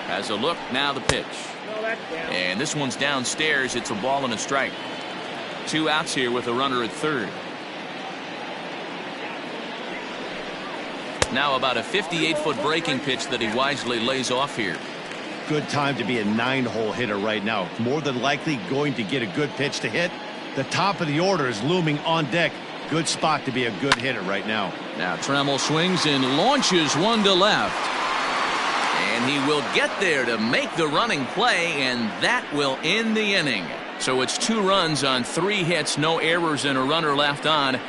Speaker 1: Has a look, now the pitch. And this one's downstairs. It's a ball and a strike. 2 outs here with a runner at third. Now about a 58-foot breaking pitch that he wisely lays off here.
Speaker 2: Good time to be a 9-hole hitter right now. More than likely going to get a good pitch to hit. The top of the order is looming on deck. Good spot to be a good hitter right now.
Speaker 1: Now Trammell swings and launches one to left. And he will get there to make the running play, and that will end the inning. So it's 2 runs on 3 hits, no errors, and a runner left on.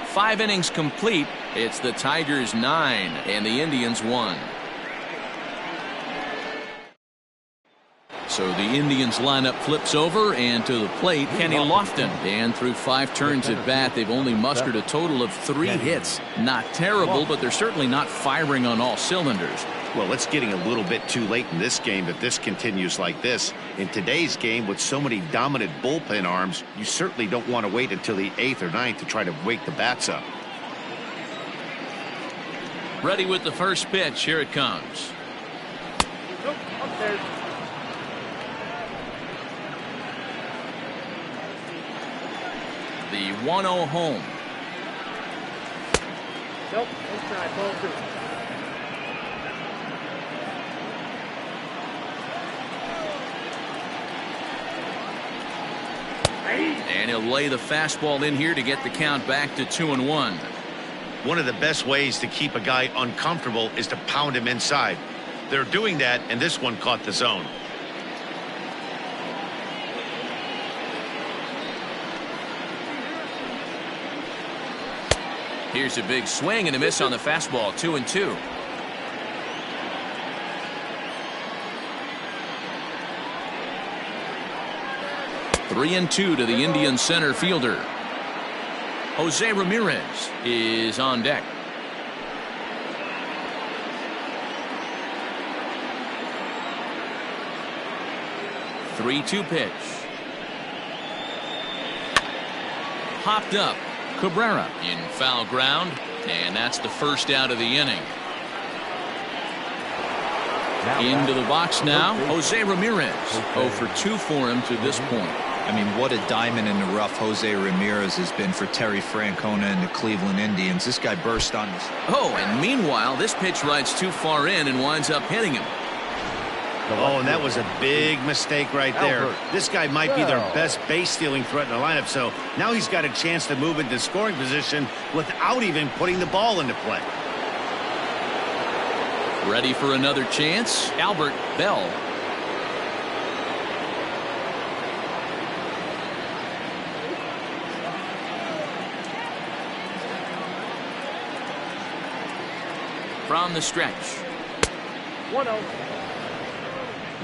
Speaker 1: 5 innings complete. It's the Tigers 9 and the Indians 1. So the Indians lineup flips over, and to the plate, Kenny Lofton. And through 5 turns at bat, they've only mustered a total of 3 hits. Not terrible, but they're certainly not firing on all cylinders.
Speaker 2: Well, it's getting a little bit too late in this game if this continues like this. In today's game, with so many dominant bullpen arms, you certainly don't want to wait until the 8th or 9th to try to wake the bats up.
Speaker 1: Ready with the first pitch. Here it comes.
Speaker 5: Nope, upstairs.
Speaker 1: The 1-0 home.
Speaker 5: Nope, inside, ball 2.
Speaker 1: And he'll lay the fastball in here to get the count back to 2-1.
Speaker 2: One of the best ways to keep a guy uncomfortable is to pound him inside. They're doing that, and this one caught the zone.
Speaker 1: Here's a big swing and a miss on the fastball. 2-2. 3-2 to the Indian center fielder. Jose Ramirez is on deck. The 3-2 pitch. Popped up. Cabrera in foul ground, and that's the first out of the inning. Into the box now, Jose Ramirez. 0 for 2 for him to this point.
Speaker 4: I mean, what a diamond in the rough Jose Ramirez has been for Terry Francona and the Cleveland Indians. This guy burst on us.
Speaker 1: Oh, and meanwhile, this pitch rides too far in and winds up hitting him.
Speaker 2: Oh, and that was a big mistake right there. This guy might be their best base-stealing threat in the lineup, so now he's got a chance to move into scoring position without even putting the ball into play.
Speaker 1: Ready for another chance, Albert Bell. From the stretch.
Speaker 5: 1-0.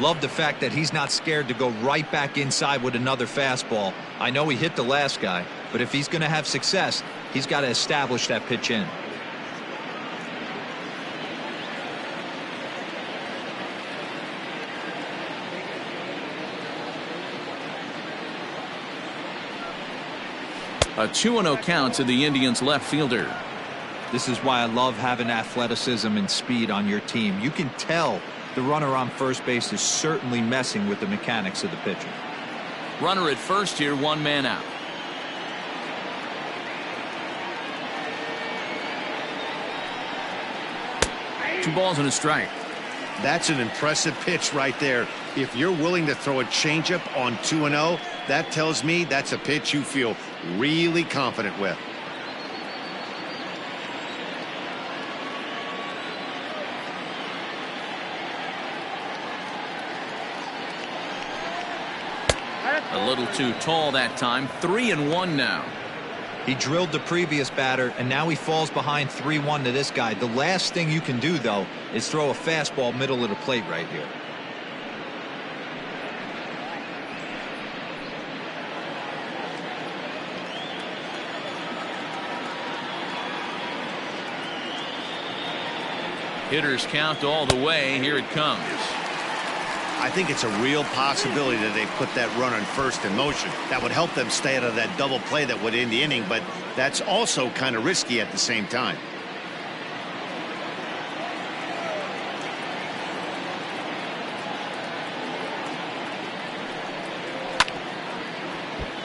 Speaker 4: Love the fact that he's not scared to go right back inside with another fastball. I know he hit the last guy, but if he's going to have success, he's got to establish that pitch in.
Speaker 1: A 2-0 count to the Indians left fielder.
Speaker 4: This is why I love having athleticism and speed on your team. You can tell the runner on first base is certainly messing with the mechanics of the pitcher.
Speaker 1: Runner at first here, 1 man out. Two balls and a strike.
Speaker 2: That's an impressive pitch right there. If you're willing to throw a changeup on 2-0, that tells me that's a pitch you feel really confident with.
Speaker 1: A little too tall that time. 3-1 now.
Speaker 4: He drilled the previous batter, and now he falls behind 3-1 to this guy. The last thing you can do, though, is throw a fastball middle of the plate right here.
Speaker 1: Hitters count all the way. Here it comes.
Speaker 2: I think it's a real possibility that they put that run on first in motion. That would help them stay out of that double play that would end the inning, but that's also kind of risky at the same time.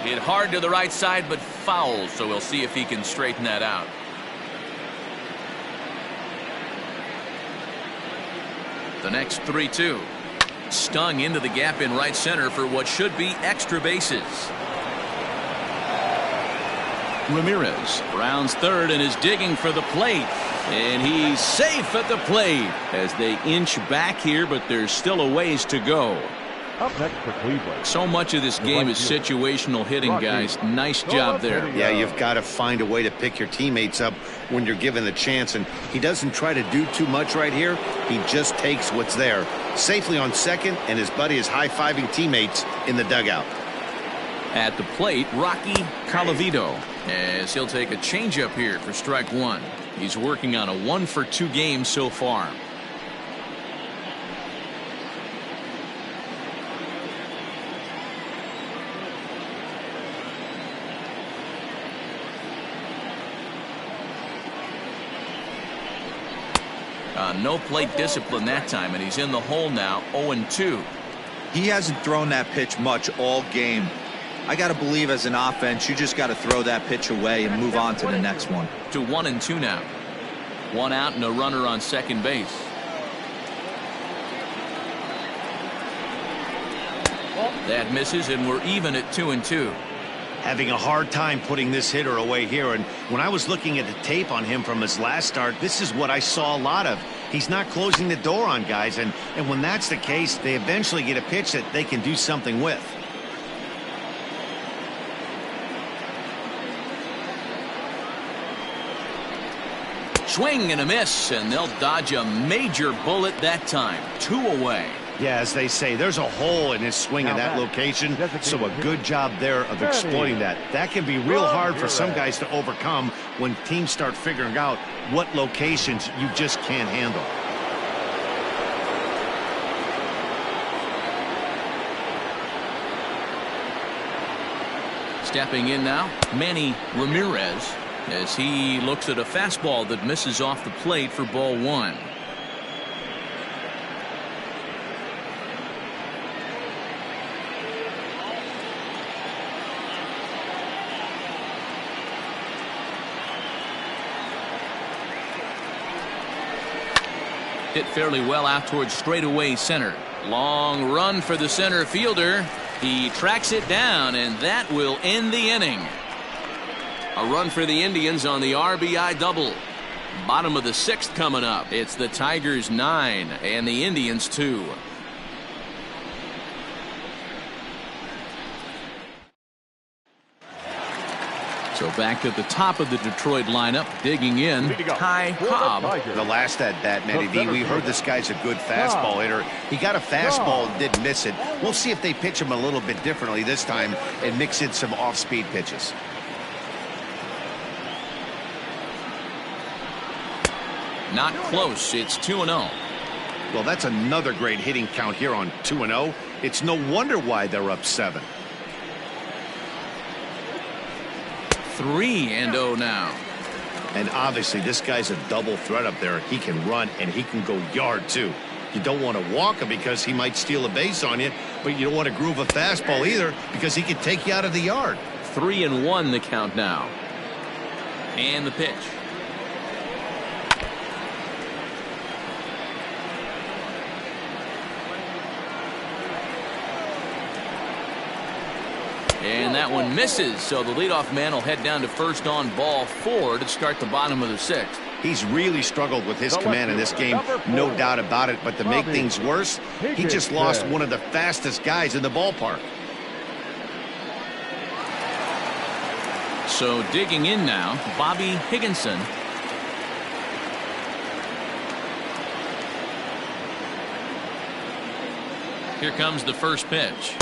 Speaker 1: Hit hard to the right side, but foul, so we'll see if he can straighten that out. The next 3-2. Stung into the gap in right center for what should be extra bases. Ramirez rounds third and is digging for the plate. And he's safe at the plate as they inch back here, but there's still a ways to go.
Speaker 3: Up next for Cleveland.
Speaker 1: So much of this game is situational hitting, guys. Nice job there.
Speaker 2: Yeah, you've got to find a way to pick your teammates up when you're given the chance, and he doesn't try to do too much right here. He just takes what's there. Safely on second, and his buddy is high-fiving teammates in the dugout.
Speaker 1: At the plate, Rocky Colavito, as he'll take a changeup here for strike 1. He's working on a 1-for-2 game so far. No plate discipline that time, and he's in the hole now. 0-2.
Speaker 4: He hasn't thrown that pitch much all game. I got to believe as an offense, you just got to throw that pitch away and move on to the next one.
Speaker 1: To 1-2 now. 1 out and a runner on second base. That misses, and we're even at 2-2.
Speaker 2: Having a hard time putting this hitter away here, and when I was looking at the tape on him from his last start, this is what I saw a lot of. He's not closing the door on guys, and when that's the case, they eventually get a pitch that they can do something with.
Speaker 1: Swing and a miss, and they'll dodge a major bullet that time. 2 away.
Speaker 2: Yeah, as they say, there's a hole in his swing in that location, so a good job there of exploiting that. That can be real hard for some guys to overcome when teams start figuring out what locations you just can't handle.
Speaker 1: Stepping in now, Manny Ramirez, as he looks at a fastball that misses off the plate for ball one. Hit fairly well out towards straightaway center. Long run for the center fielder. He tracks it down, and that will end the inning. A run for the Indians on the RBI double. Bottom of the sixth coming up. It's the Tigers 9 and the Indians 2. So back at the top of the Detroit lineup, digging in, Ty Cobb.
Speaker 2: The last at bat, Matty V, we heard this guy's a good fastball hitter. He got a fastball and didn't miss it. We'll see if they pitch him a little bit differently this time and mix in some off-speed pitches.
Speaker 1: Not close. It's 2-0.
Speaker 2: Well, that's another great hitting count here on 2-0. It's no wonder why they're up 7.
Speaker 1: 3-0 now.
Speaker 2: And obviously this guy's a double threat up there. He can run and he can go yard too. You don't want to walk him because he might steal a base on you, but you don't want to groove a fastball either because he can take you out of the yard.
Speaker 1: 3-1 the count now. And the pitch. And that one misses, so the leadoff man will head down to first on ball 4 to start the bottom of the 6th.
Speaker 2: He's really struggled with his command in this game, no doubt about it. But to make things worse, he just lost one of the fastest guys in the ballpark.
Speaker 1: So digging in now, Bobby Higginson. Here comes the first pitch.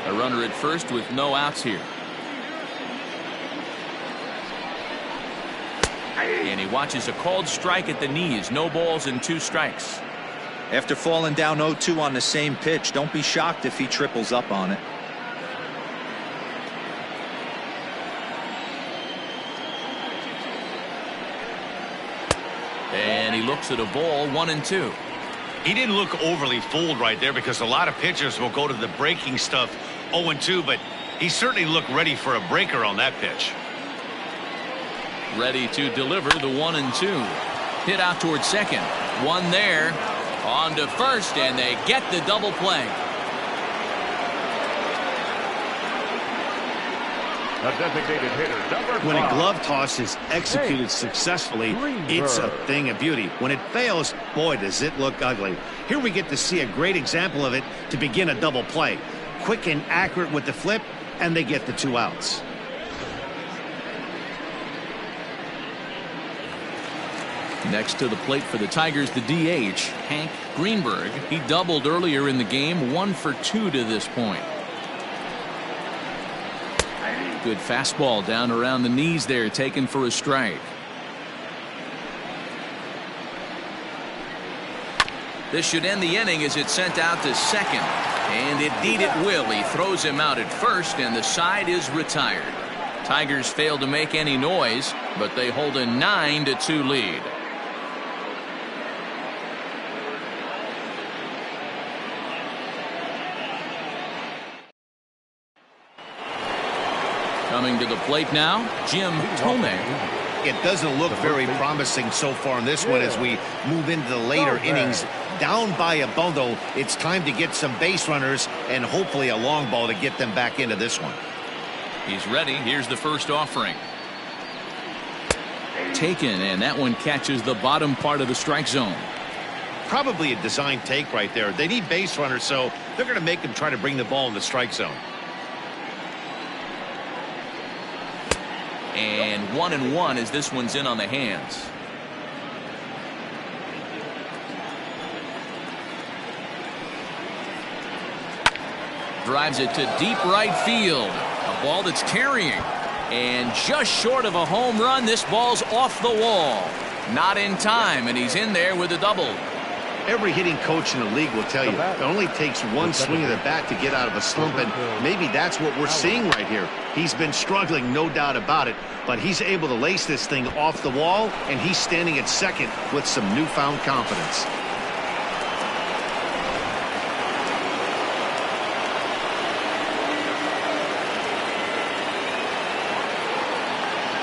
Speaker 1: A runner at first with no outs here. And he watches a called strike at the knees. No balls and 2 strikes.
Speaker 4: After falling down 0-2 on the same pitch, don't be shocked if he triples up on it.
Speaker 1: And he looks at a ball, 1-2.
Speaker 2: He didn't look overly fooled right there because a lot of pitchers will go to the breaking stuff 0-2, but he certainly looked ready for a breaker on that pitch.
Speaker 1: Ready to deliver the 1-2. Hit out towards second. One there. On to first, and they get the double play.
Speaker 3: A designated hitter, number 5.
Speaker 2: When a glove toss is executed successfully, it's a thing of beauty. When it fails, boy, does it look ugly. Here we get to see a great example of it to begin a double play. Quick and accurate with the flip, and they get the 2 outs.
Speaker 1: Next to the plate for the Tigers, the DH, Hank Greenberg. He doubled earlier in the game, 1 for 2 to this point. Good fastball down around the knees there, taken for a strike. This should end the inning as it's sent out to second. And indeed it will. He throws him out at first, and the side is retired. Tigers fail to make any noise, but they hold a 9-2 lead. Coming to the plate now, Jim Thome.
Speaker 2: It doesn't look very promising so far in this one as we move into the later innings. Down by a bundle, it's time to get some base runners and hopefully a long ball to get them back into this one.
Speaker 1: He's ready. Here's the first offering. Taken, and that one catches the bottom part of the strike zone.
Speaker 2: Probably a design take right there. They need base runners, so they're going to make them try to bring the ball in the strike zone.
Speaker 1: And 1-1 as this one's in on the hands. Drives it to deep right field. A ball that's carrying. And just short of a home run, this ball's off the wall. Not in time, and he's in there with a double.
Speaker 2: Every hitting coach in the league will tell you it only takes one swing of the bat to get out of a slump, and maybe that's what we're seeing right here. He's been struggling, no doubt about it, but he's able to lace this thing off the wall, and he's standing at second with some newfound confidence.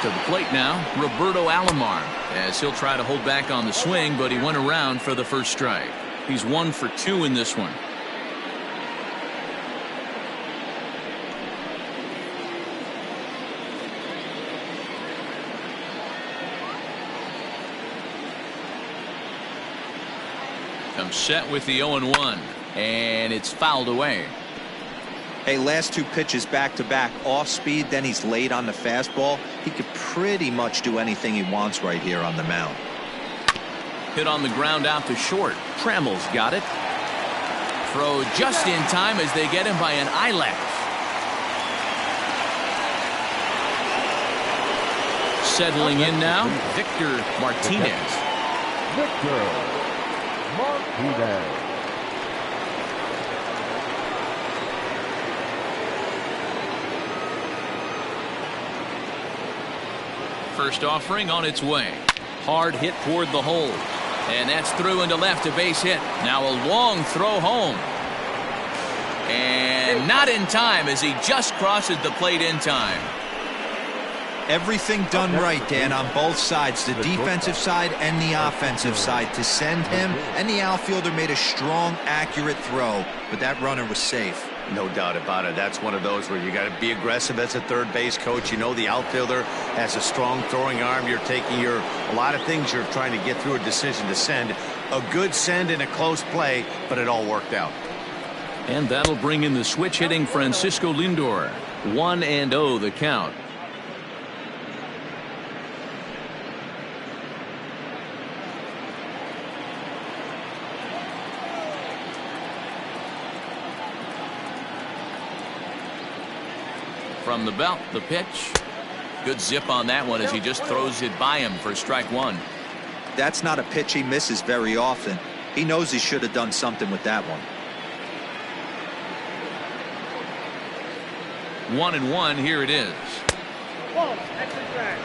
Speaker 1: To the plate now, Roberto Alomar, as he'll try to hold back on the swing, but he went around for the first strike. He's 1 for 2 in this one. Comes set with the 0-1, and it's fouled away.
Speaker 4: Hey, last 2 pitches back-to-back, off speed, then he's late on the fastball. He could pretty much do anything he wants right here on the mound.
Speaker 1: Hit on the ground out to short. Trammell's got it. Throw just in time as they get him by an eyelash. Settling in now, Victor Martinez.
Speaker 3: Victor Martinez.
Speaker 1: First offering on its way. Hard hit toward the hole. And that's through into left, a base hit. Now a long throw home. And not in time as he just crosses the plate in time.
Speaker 4: Everything done right, Dan, on both sides, the defensive side and the offensive side, to send him, and the outfielder made a strong, accurate throw, but that runner was safe.
Speaker 2: No doubt about it. That's one of those where you got to be aggressive as a third base coach. You know the outfielder has a strong throwing arm. You're taking a lot of things you're trying to get through a decision to send. A good send in a close play, but it all worked out.
Speaker 1: And that'll bring in the switch hitting Francisco Lindor. 1-0 the count. From the belt, the pitch. Good zip on that one as he just throws it by him for strike 1.
Speaker 4: That's not a pitch he misses very often. He knows he should have done something with that one.
Speaker 1: 1-1, here it is.
Speaker 5: Ball, extra drag.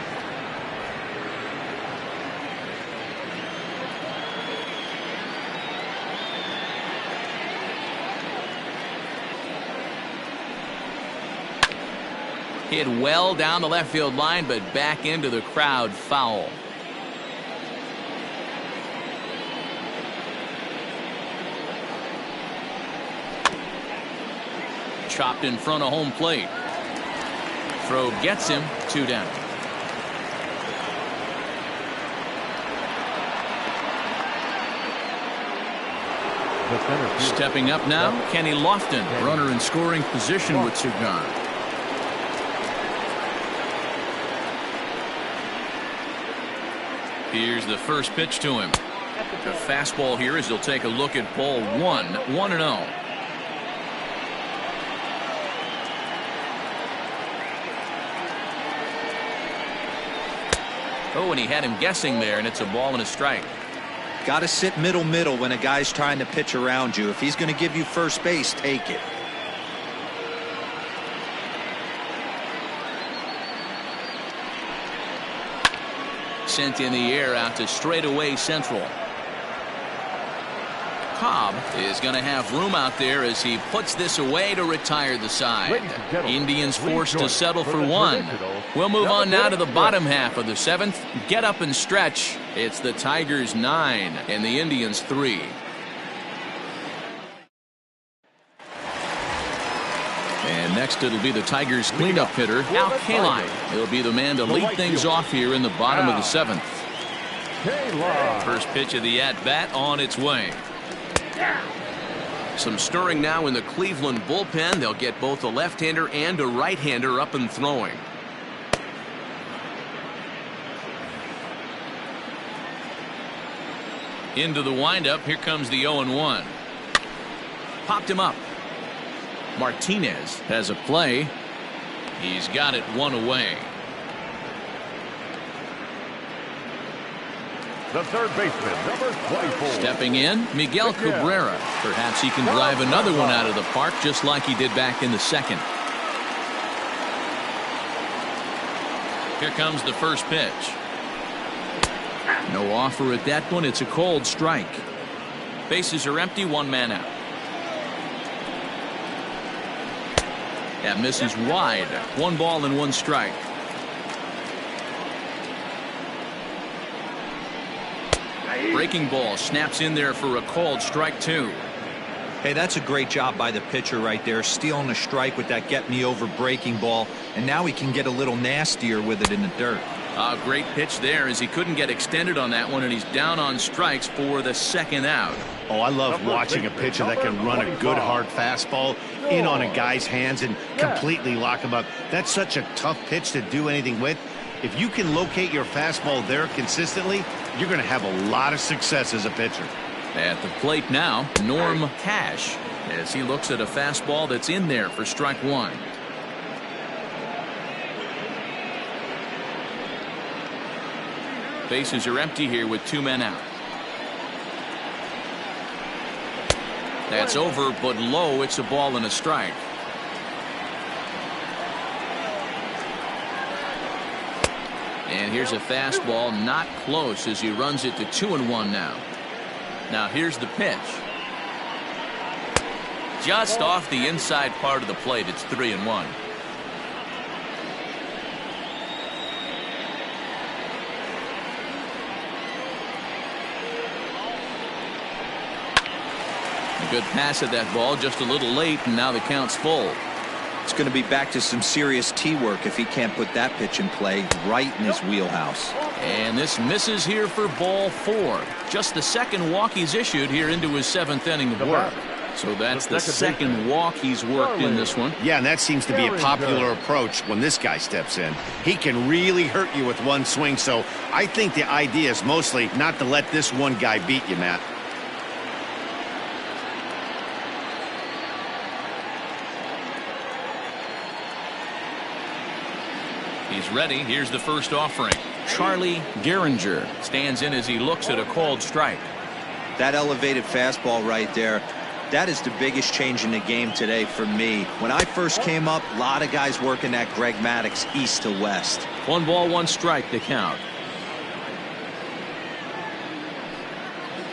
Speaker 1: Hit well down the left field line, but back into the crowd, foul. Chopped in front of home plate. Throw gets him, 2 down. Stepping up now, Kenny Lofton, runner in scoring position with Cigar. Here's the first pitch to him. A fastball here as he'll take a look at ball 1, 1-0. Oh, and he had him guessing there, and it's a ball and a strike.
Speaker 4: Got to sit middle when a guy's trying to pitch around you. If he's going to give you first base, take it.
Speaker 1: Sent in the air out to straightaway central. Cobb is going to have room out there as he puts this away to retire the side. Indians forced to settle for 1. We'll move on now to the bottom half of the 7th. Get up and stretch. It's the Tigers 9 and the Indians 3. And next it'll be the Tigers cleanup hitter, Al Kaline. He'll be the man to lead things off here in the bottom of the 7th. First pitch of the at-bat on its way. Some stirring now in the Cleveland bullpen. They'll get both a left-hander and a right-hander up and throwing. Into the windup. Here comes the 0-1. Popped him up. Martinez has a play. He's got it one away.
Speaker 3: The third baseman, number 24.
Speaker 1: Stepping in, Miguel Cabrera. Perhaps he can drive another one out of the park just like he did back in the second. Here comes the first pitch. No offer at that one. It's a cold strike. Bases are empty, one man out. That misses wide. 1 ball and 1 strike. Breaking ball snaps in there for a called strike 2.
Speaker 4: Hey, that's a great job by the pitcher right there, stealing a strike with that get me over breaking ball, and now he can get a little nastier with it in the dirt.
Speaker 1: A great pitch there as he couldn't get extended on that one, and he's down on strikes for the second out.
Speaker 2: Oh, I love watching a pitcher that can run a good hard fastball in on a guy's hands and completely lock him up. That's such a tough pitch to do anything with. If you can locate your fastball there consistently, you're going to have a lot of success as a pitcher.
Speaker 1: At the plate now, Norm Cash, as he looks at a fastball that's in there for strike 1. Bases are empty here with 2 men out. That's over, but low. It's a ball and a strike. And here's a fastball not close as he runs it to 2-1 now. Now here's the pitch. Just off the inside part of the plate. It's 3-1. A good pass at that ball, just a little late, and now the count's full.
Speaker 4: It's going to be back to some serious tee work if he can't put that pitch in play right in his wheelhouse.
Speaker 1: And this misses here for ball 4. Just the second walk he's issued here into his 7th inning of work. So that's the second walk he's worked in this one.
Speaker 2: Yeah, and that seems to be a popular approach when this guy steps in. He can really hurt you with one swing, so I think the idea is mostly not to let this one guy beat you, Matt.
Speaker 1: He's ready. Here's the first offering. Charlie Gehringer stands in as he looks at a called strike.
Speaker 4: That elevated fastball right there, that is the biggest change in the game today for me. When I first came up, a lot of guys working that Greg Maddux east to west.
Speaker 1: 1 ball, 1 strike to count.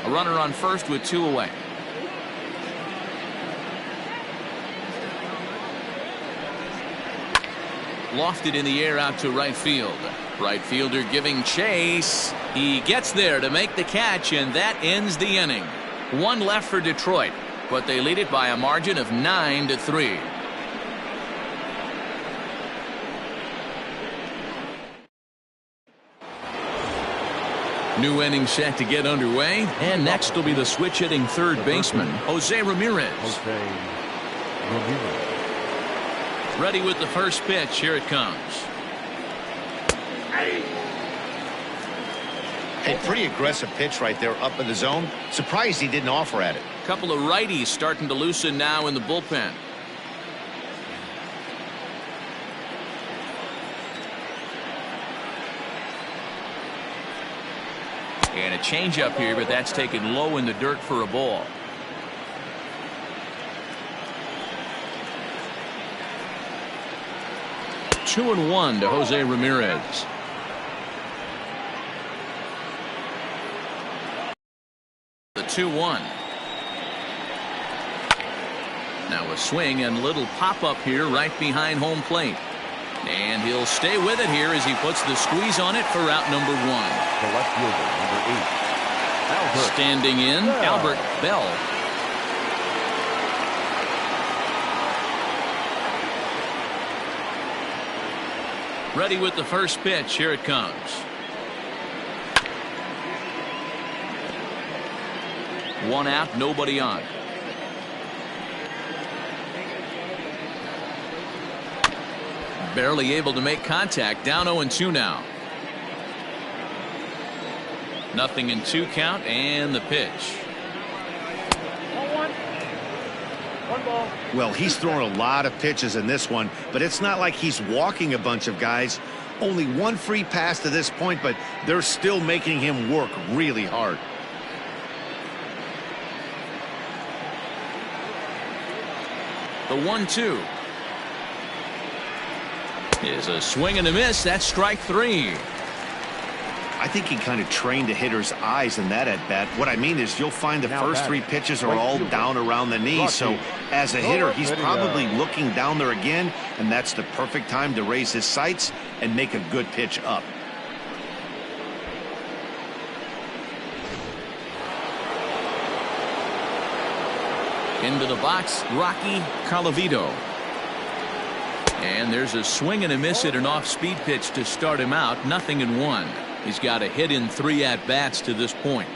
Speaker 1: A runner on first with 2 away. Lofted in the air out to right field. Right fielder giving chase. He gets there to make the catch, and that ends the inning. 1 left for Detroit, but they lead it by a margin of 9-3. New inning set to get underway, and next will be the switch hitting third baseman, Jose Ramirez. Ready with the first pitch. Here it comes.
Speaker 2: A pretty aggressive pitch right there up in the zone. Surprised he didn't offer at it.
Speaker 1: A couple of righties starting to loosen now in the bullpen. And a changeup here, but that's taken low in the dirt for a ball. Two and 1 to Jose Ramirez. The 2-1. Now a swing and little pop-up here right behind home plate. And he'll stay with it here as he puts the squeeze on it for out number 1.
Speaker 3: The left fielder, number 8. Albert.
Speaker 1: Standing in, Albert Bell. Ready with the first pitch. Here it comes. One out, nobody on. Barely able to make contact. Down 0-2 now. 0-2 count, and the pitch.
Speaker 5: 1 ball.
Speaker 2: Well, he's thrown a lot of pitches in this one, but it's not like he's walking a bunch of guys. Only one free pass to this point, but they're still making him work really hard.
Speaker 1: The 1-2 is a swing and a miss. That's strike 3.
Speaker 2: I think he kind of trained the hitter's eyes in that at bat. What I mean is you'll find the first 3 pitches are all down around the knee. So as a hitter, he's probably looking down there again, and that's the perfect time to raise his sights and make a good pitch up.
Speaker 1: Into the box, Rocky Colavito. And there's a swing and a miss at an off-speed pitch to start him out. 0-1. He's got a hit in 3 at-bats to this point.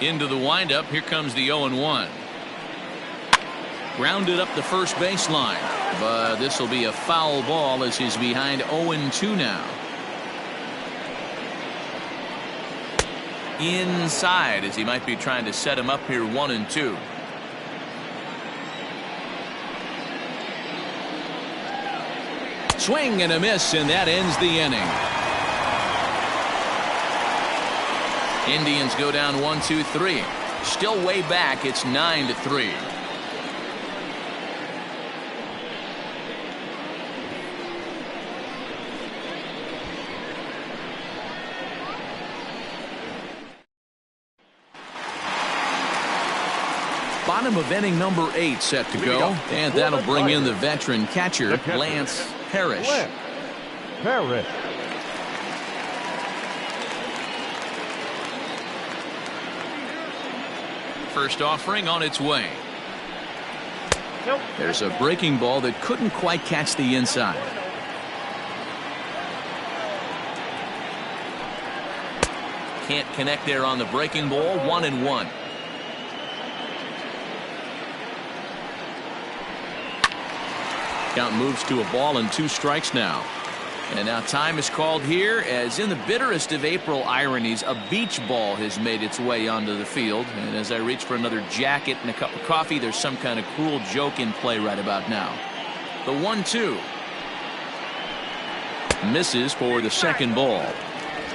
Speaker 1: Into the windup. Here comes the 0-1. Grounded up the first baseline. But this will be a foul ball as he's behind 0-2 now. Inside as he might be trying to set him up here 1-2. Swing and a miss, and that ends the inning. Indians go down 1-2-3. Still way back. It's 9-3. Bottom of inning number 8 set to go, and that'll bring in the veteran catcher, Lance Parrish. First offering on its way. There's a breaking ball that couldn't quite catch the inside. Can't connect there on the breaking ball. 1-1. Count moves to a ball and 2 strikes now. And now time is called here as in the bitterest of April ironies, a beach ball has made its way onto the field. And as I reach for another jacket and a cup of coffee, there's some kind of cruel joke in play right about now. The 1-2 misses for the second ball.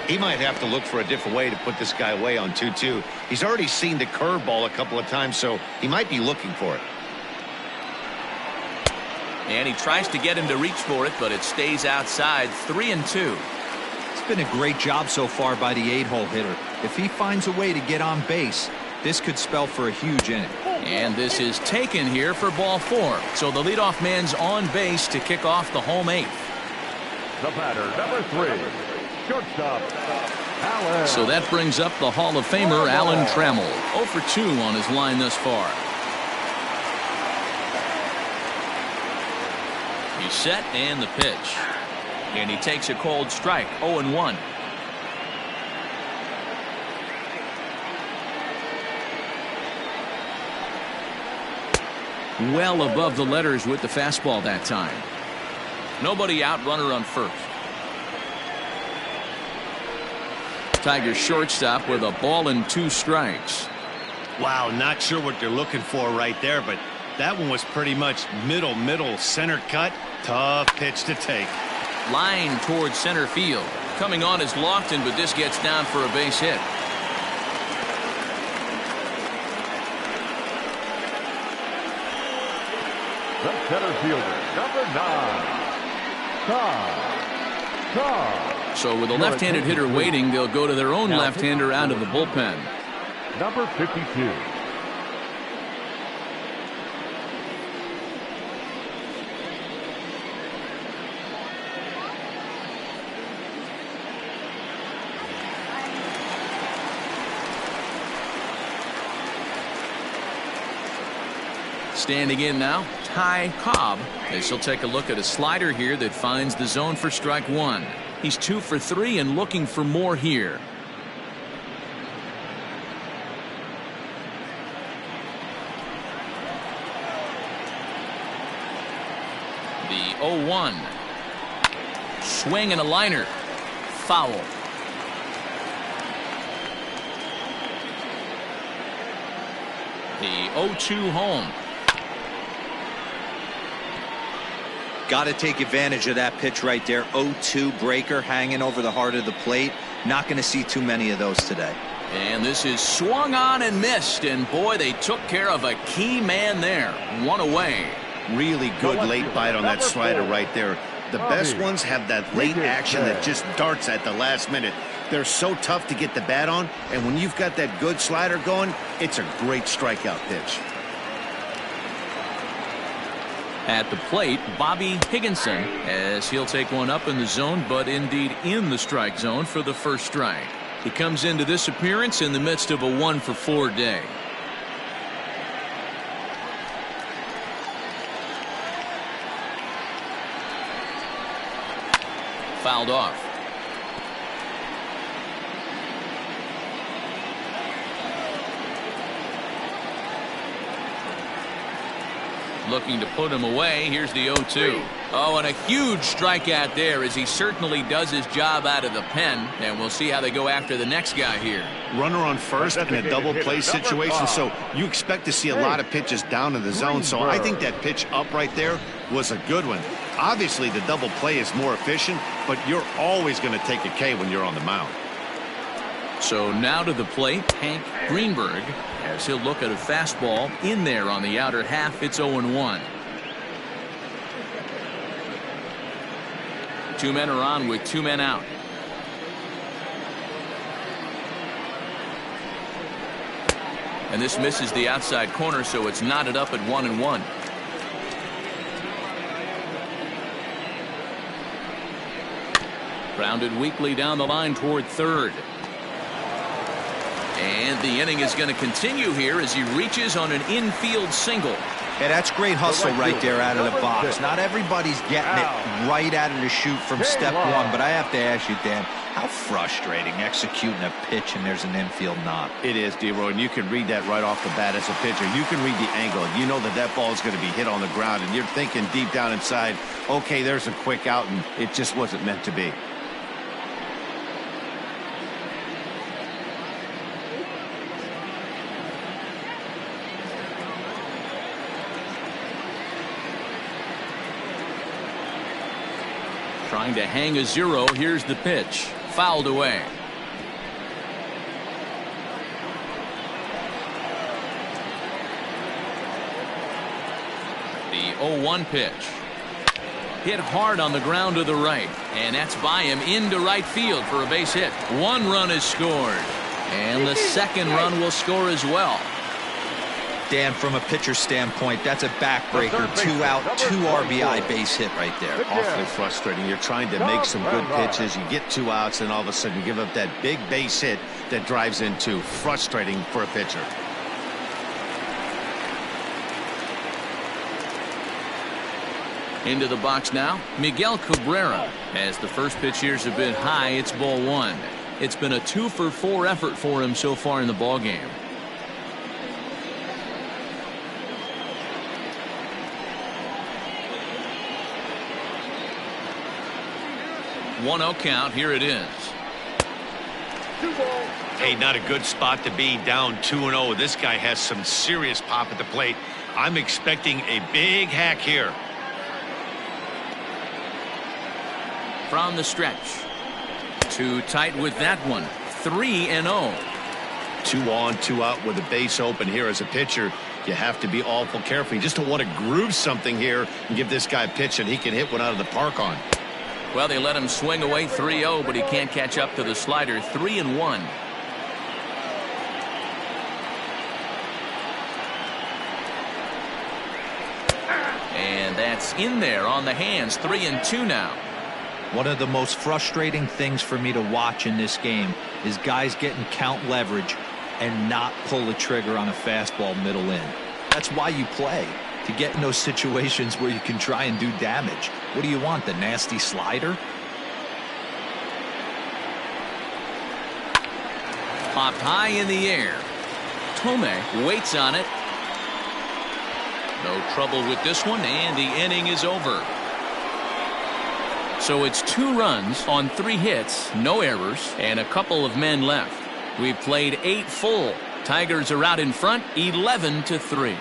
Speaker 2: He might have to look for a different way to put this guy away on 2-2. He's already seen the curveball a couple of times, so he might be looking for it.
Speaker 1: And he tries to get him to reach for it, but it stays outside. 3-2.
Speaker 4: It's been a great job so far by the 8-hole hitter. If he finds a way to get on base, this could spell for a huge inning.
Speaker 1: And this is taken here for ball 4. So the leadoff man's on base to kick off the home 8th.
Speaker 3: The batter, number 3, shortstop, Alan.
Speaker 1: So that brings up the Hall of Famer, Alan Trammell. 0 for 2 on his line thus far. He's set and the pitch. And he takes a cold strike. 0-1. Well above the letters with the fastball that time. Nobody out, runner on first. Tigers shortstop with a ball and 2 strikes.
Speaker 2: Wow, not sure what they're looking for right there, but that one was pretty much middle center cut. Tough pitch to take.
Speaker 1: Line towards center field. Coming on is Lofton, but this gets down for a base hit.
Speaker 3: The center fielder, number 9,
Speaker 1: So with a left-handed hitter waiting, they'll go to their own left-hander out of the bullpen.
Speaker 3: number 52.
Speaker 1: Standing in now, Ty Cobb. As she'll take a look at a slider here that finds the zone for strike 1. He's 2 for 3 and looking for more here. The 0-1. Swing and a liner. Foul. The 0-2 home.
Speaker 4: Got to take advantage of that pitch right there. 0-2 breaker hanging over the heart of the plate. Not going to see too many of those today.
Speaker 1: And this is swung on and missed. And boy, they took care of a key man there. One away.
Speaker 2: Really good late bite on that slider right there. The best ones have that late action that just darts at the last minute. They're so tough to get the bat on, and when you've got that good slider going, it's a great strikeout pitch.
Speaker 1: At the plate, Bobby Higginson, as he'll take one up in the zone, but indeed in the strike zone for the first strike. He comes into this appearance in the midst of a 1-for-4 day. Fouled off. Looking to put him away. Here's the 0-2. Oh, and a huge strikeout there as he certainly does his job out of the pen. And we'll see how they go after the next guy here.
Speaker 2: Runner on first in a double play situation, so you expect to see a lot of pitches down in the zone. So I think that pitch up right there was a good one. Obviously, the double play is more efficient, but you're always going to take a K when you're on the mound.
Speaker 1: So now to the plate, Hank Greenberg, as he'll look at a fastball in there on the outer half. It's 0-1. Two men are on with two men out. And this misses the outside corner, so it's knotted up at 1-1. Grounded weakly down the line toward third. And the inning is going to continue here as he reaches on an infield single.
Speaker 4: Yeah, that's great hustle right there out of the box. Not everybody's getting it right out of the chute from step one, but I have to ask you, Dan, how frustrating executing a pitch and there's an infield knock.
Speaker 2: It is, D-Roy, and you can read that right off the bat as a pitcher. You can read the angle. You know that that ball is going to be hit on the ground, and you're thinking deep down inside, okay, there's a quick out, and it just wasn't meant to be.
Speaker 1: Trying to hang a zero. Here's the pitch. Fouled away. The 0-1 pitch. Hit hard on the ground to the right. And that's by him into right field for a base hit. One run is scored. And the second run will score as well.
Speaker 4: Dan, from a pitcher standpoint, that's a backbreaker. 2 out, 2 RBI base hit right there.
Speaker 2: Awfully frustrating. You're trying to make some good pitches. You get 2 outs, and all of a sudden you give up that big base hit that drives in 2. Frustrating for a pitcher.
Speaker 1: Into the box now, Miguel Cabrera. As the first pitch years have been high, it's ball 1. It's been a 2-for-4 effort for him so far in the ballgame. 1-0 count. Here it is.
Speaker 2: Hey, not a good spot to be, down 2-0. This guy has some serious pop at the plate. I'm expecting a big hack here.
Speaker 1: From the stretch. Too tight with that one. 3-0.
Speaker 2: 2 on, 2 out with the base open here as a pitcher. You have to be awful careful. You just don't want to groove something here and give this guy a pitch that he can hit one out of the park on.
Speaker 1: Well, they let him swing away 3-0, but he can't catch up to the slider. 3-1. And that's in there on the hands. 3-2 now.
Speaker 4: One of the most frustrating things for me to watch in this game is guys getting count leverage and not pull the trigger on a fastball middle in. That's why you play, to get in those situations where you can try and do damage. What do you want, the nasty slider?
Speaker 1: Popped high in the air. Tomei waits on it. No trouble with this one, and the inning is over. So it's 2 runs on 3 hits, no errors, and a couple of men left. We've played 8 full. Tigers are out in front, 11-3.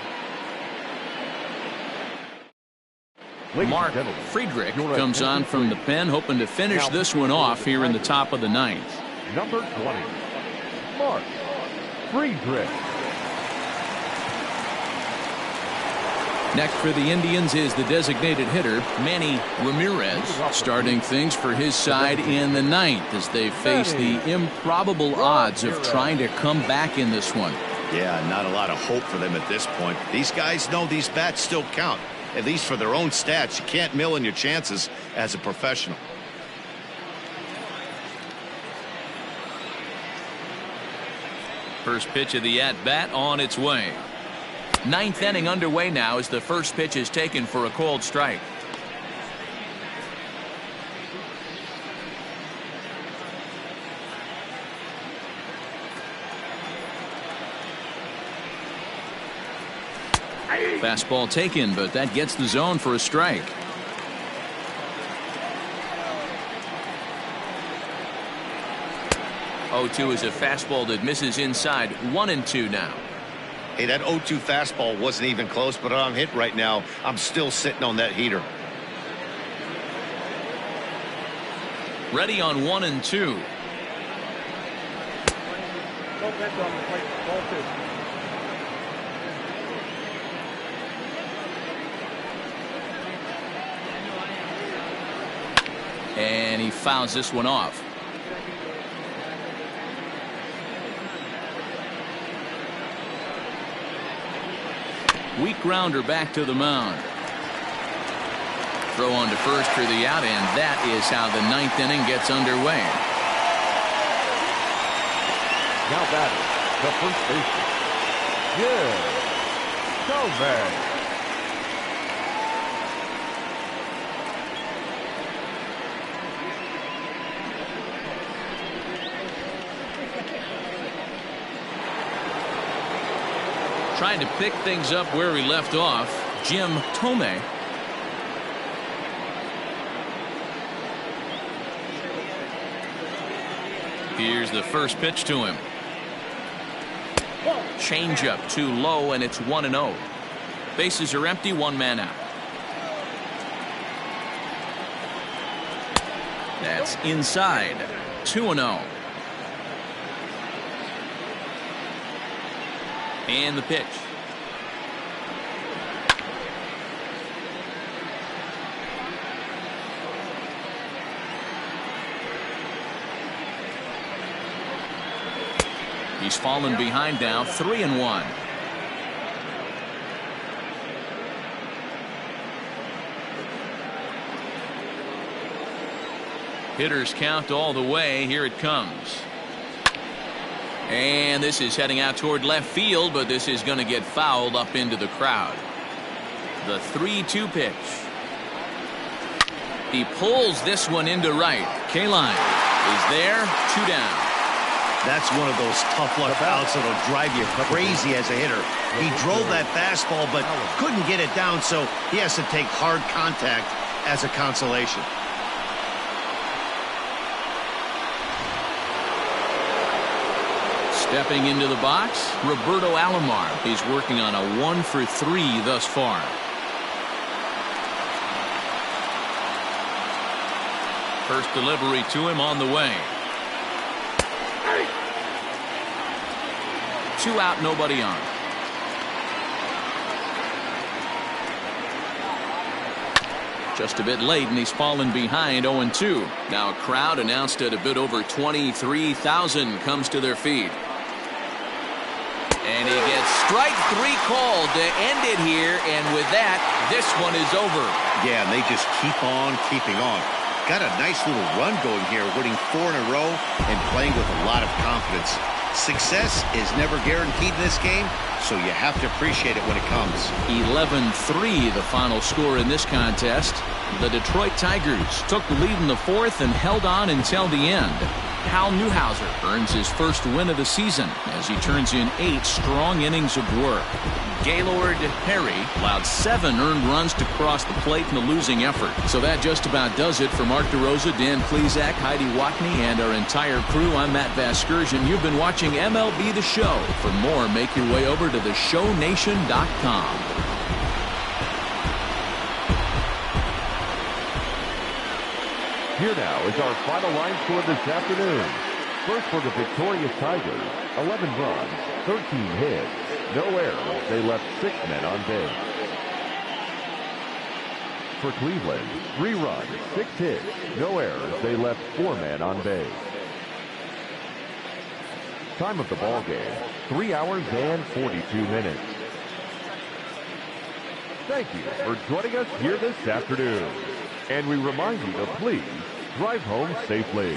Speaker 1: Mark Friedrich comes on from the pen, hoping to finish this one off here in the top of the ninth.
Speaker 3: Number 20, Mark Friedrich.
Speaker 1: Next for the Indians is the designated hitter, Manny Ramirez, starting things for his side in the ninth as they face the improbable odds of trying to come back in this one.
Speaker 2: Yeah, not a lot of hope for them at this point. These guys know these bats still count, at least for their own stats. You can't mill in your chances as a professional.
Speaker 1: First pitch of the at-bat on its way. Ninth inning underway now as the first pitch is taken for a called strike. Fastball taken, but that gets the zone for a strike. Oh-2 is a fastball that misses inside. 1-2 now.
Speaker 2: Hey, that 0-2 fastball wasn't even close, but I'm hit right now. I'm still sitting on that heater.
Speaker 1: Ready on 1-2. And he fouls this one off. Weak grounder back to the mound. Throw on to first for the out, and that is how the ninth inning gets underway.
Speaker 3: Now batting, the first baseman, Jim Tomei.
Speaker 1: Trying to pick things up where he left off, Jim Tomei. Here's the first pitch to him. Changeup too low, and it's 1-0. Bases are empty, one man out. That's inside. 2-0. And the pitch. He's fallen behind now, 3-1. Hitters count all the way. Here it comes. And this is heading out toward left field, but this is going to get fouled up into the crowd. The 3-2 pitch. He pulls this one into right. Kaline is there, 2 down.
Speaker 2: That's one of those tough luck outs that'll drive you crazy as a hitter. He drove that fastball, but couldn't get it down, so he has to take hard contact as a consolation.
Speaker 1: Stepping into the box, Roberto Alomar. He's working on a 1-for-3 thus far. First delivery to him on the way. 2 out, nobody on. Just a bit late, and he's fallen behind 0-2. Now a crowd announced at a bit over 23,000 comes to their feet. And he gets strike 3 called to end it here, and with that, this one is over.
Speaker 2: Yeah, and they just keep on keeping on. Got a nice little run going here, winning 4 in a row and playing with a lot of confidence. Success is never guaranteed in this game, so you have to appreciate it when it comes.
Speaker 1: 11-3 the final score in this contest. The Detroit Tigers took the lead in the 4th and held on until the end. Hal Newhouser earns his first win of the season as he turns in 8 strong innings of work. Gaylord Perry allowed 7 earned runs to cross the plate in the losing effort. So that just about does it for Mark DeRosa, Dan Plesac, Heidi Watney, and our entire crew. I'm Matt Vasgersian. You've been watching MLB The Show. For more, make your way over to theshownation.com.
Speaker 3: Here now is our final line score this afternoon. First for the victorious Tigers, 11 runs, 13 hits, no errors. They left 6 men on base. For Cleveland, 3 runs, 6 hits, no errors. They left 4 men on base. Time of the ball game, 3 hours and 42 minutes. Thank you for joining us here this afternoon. And we remind you to please drive home safely.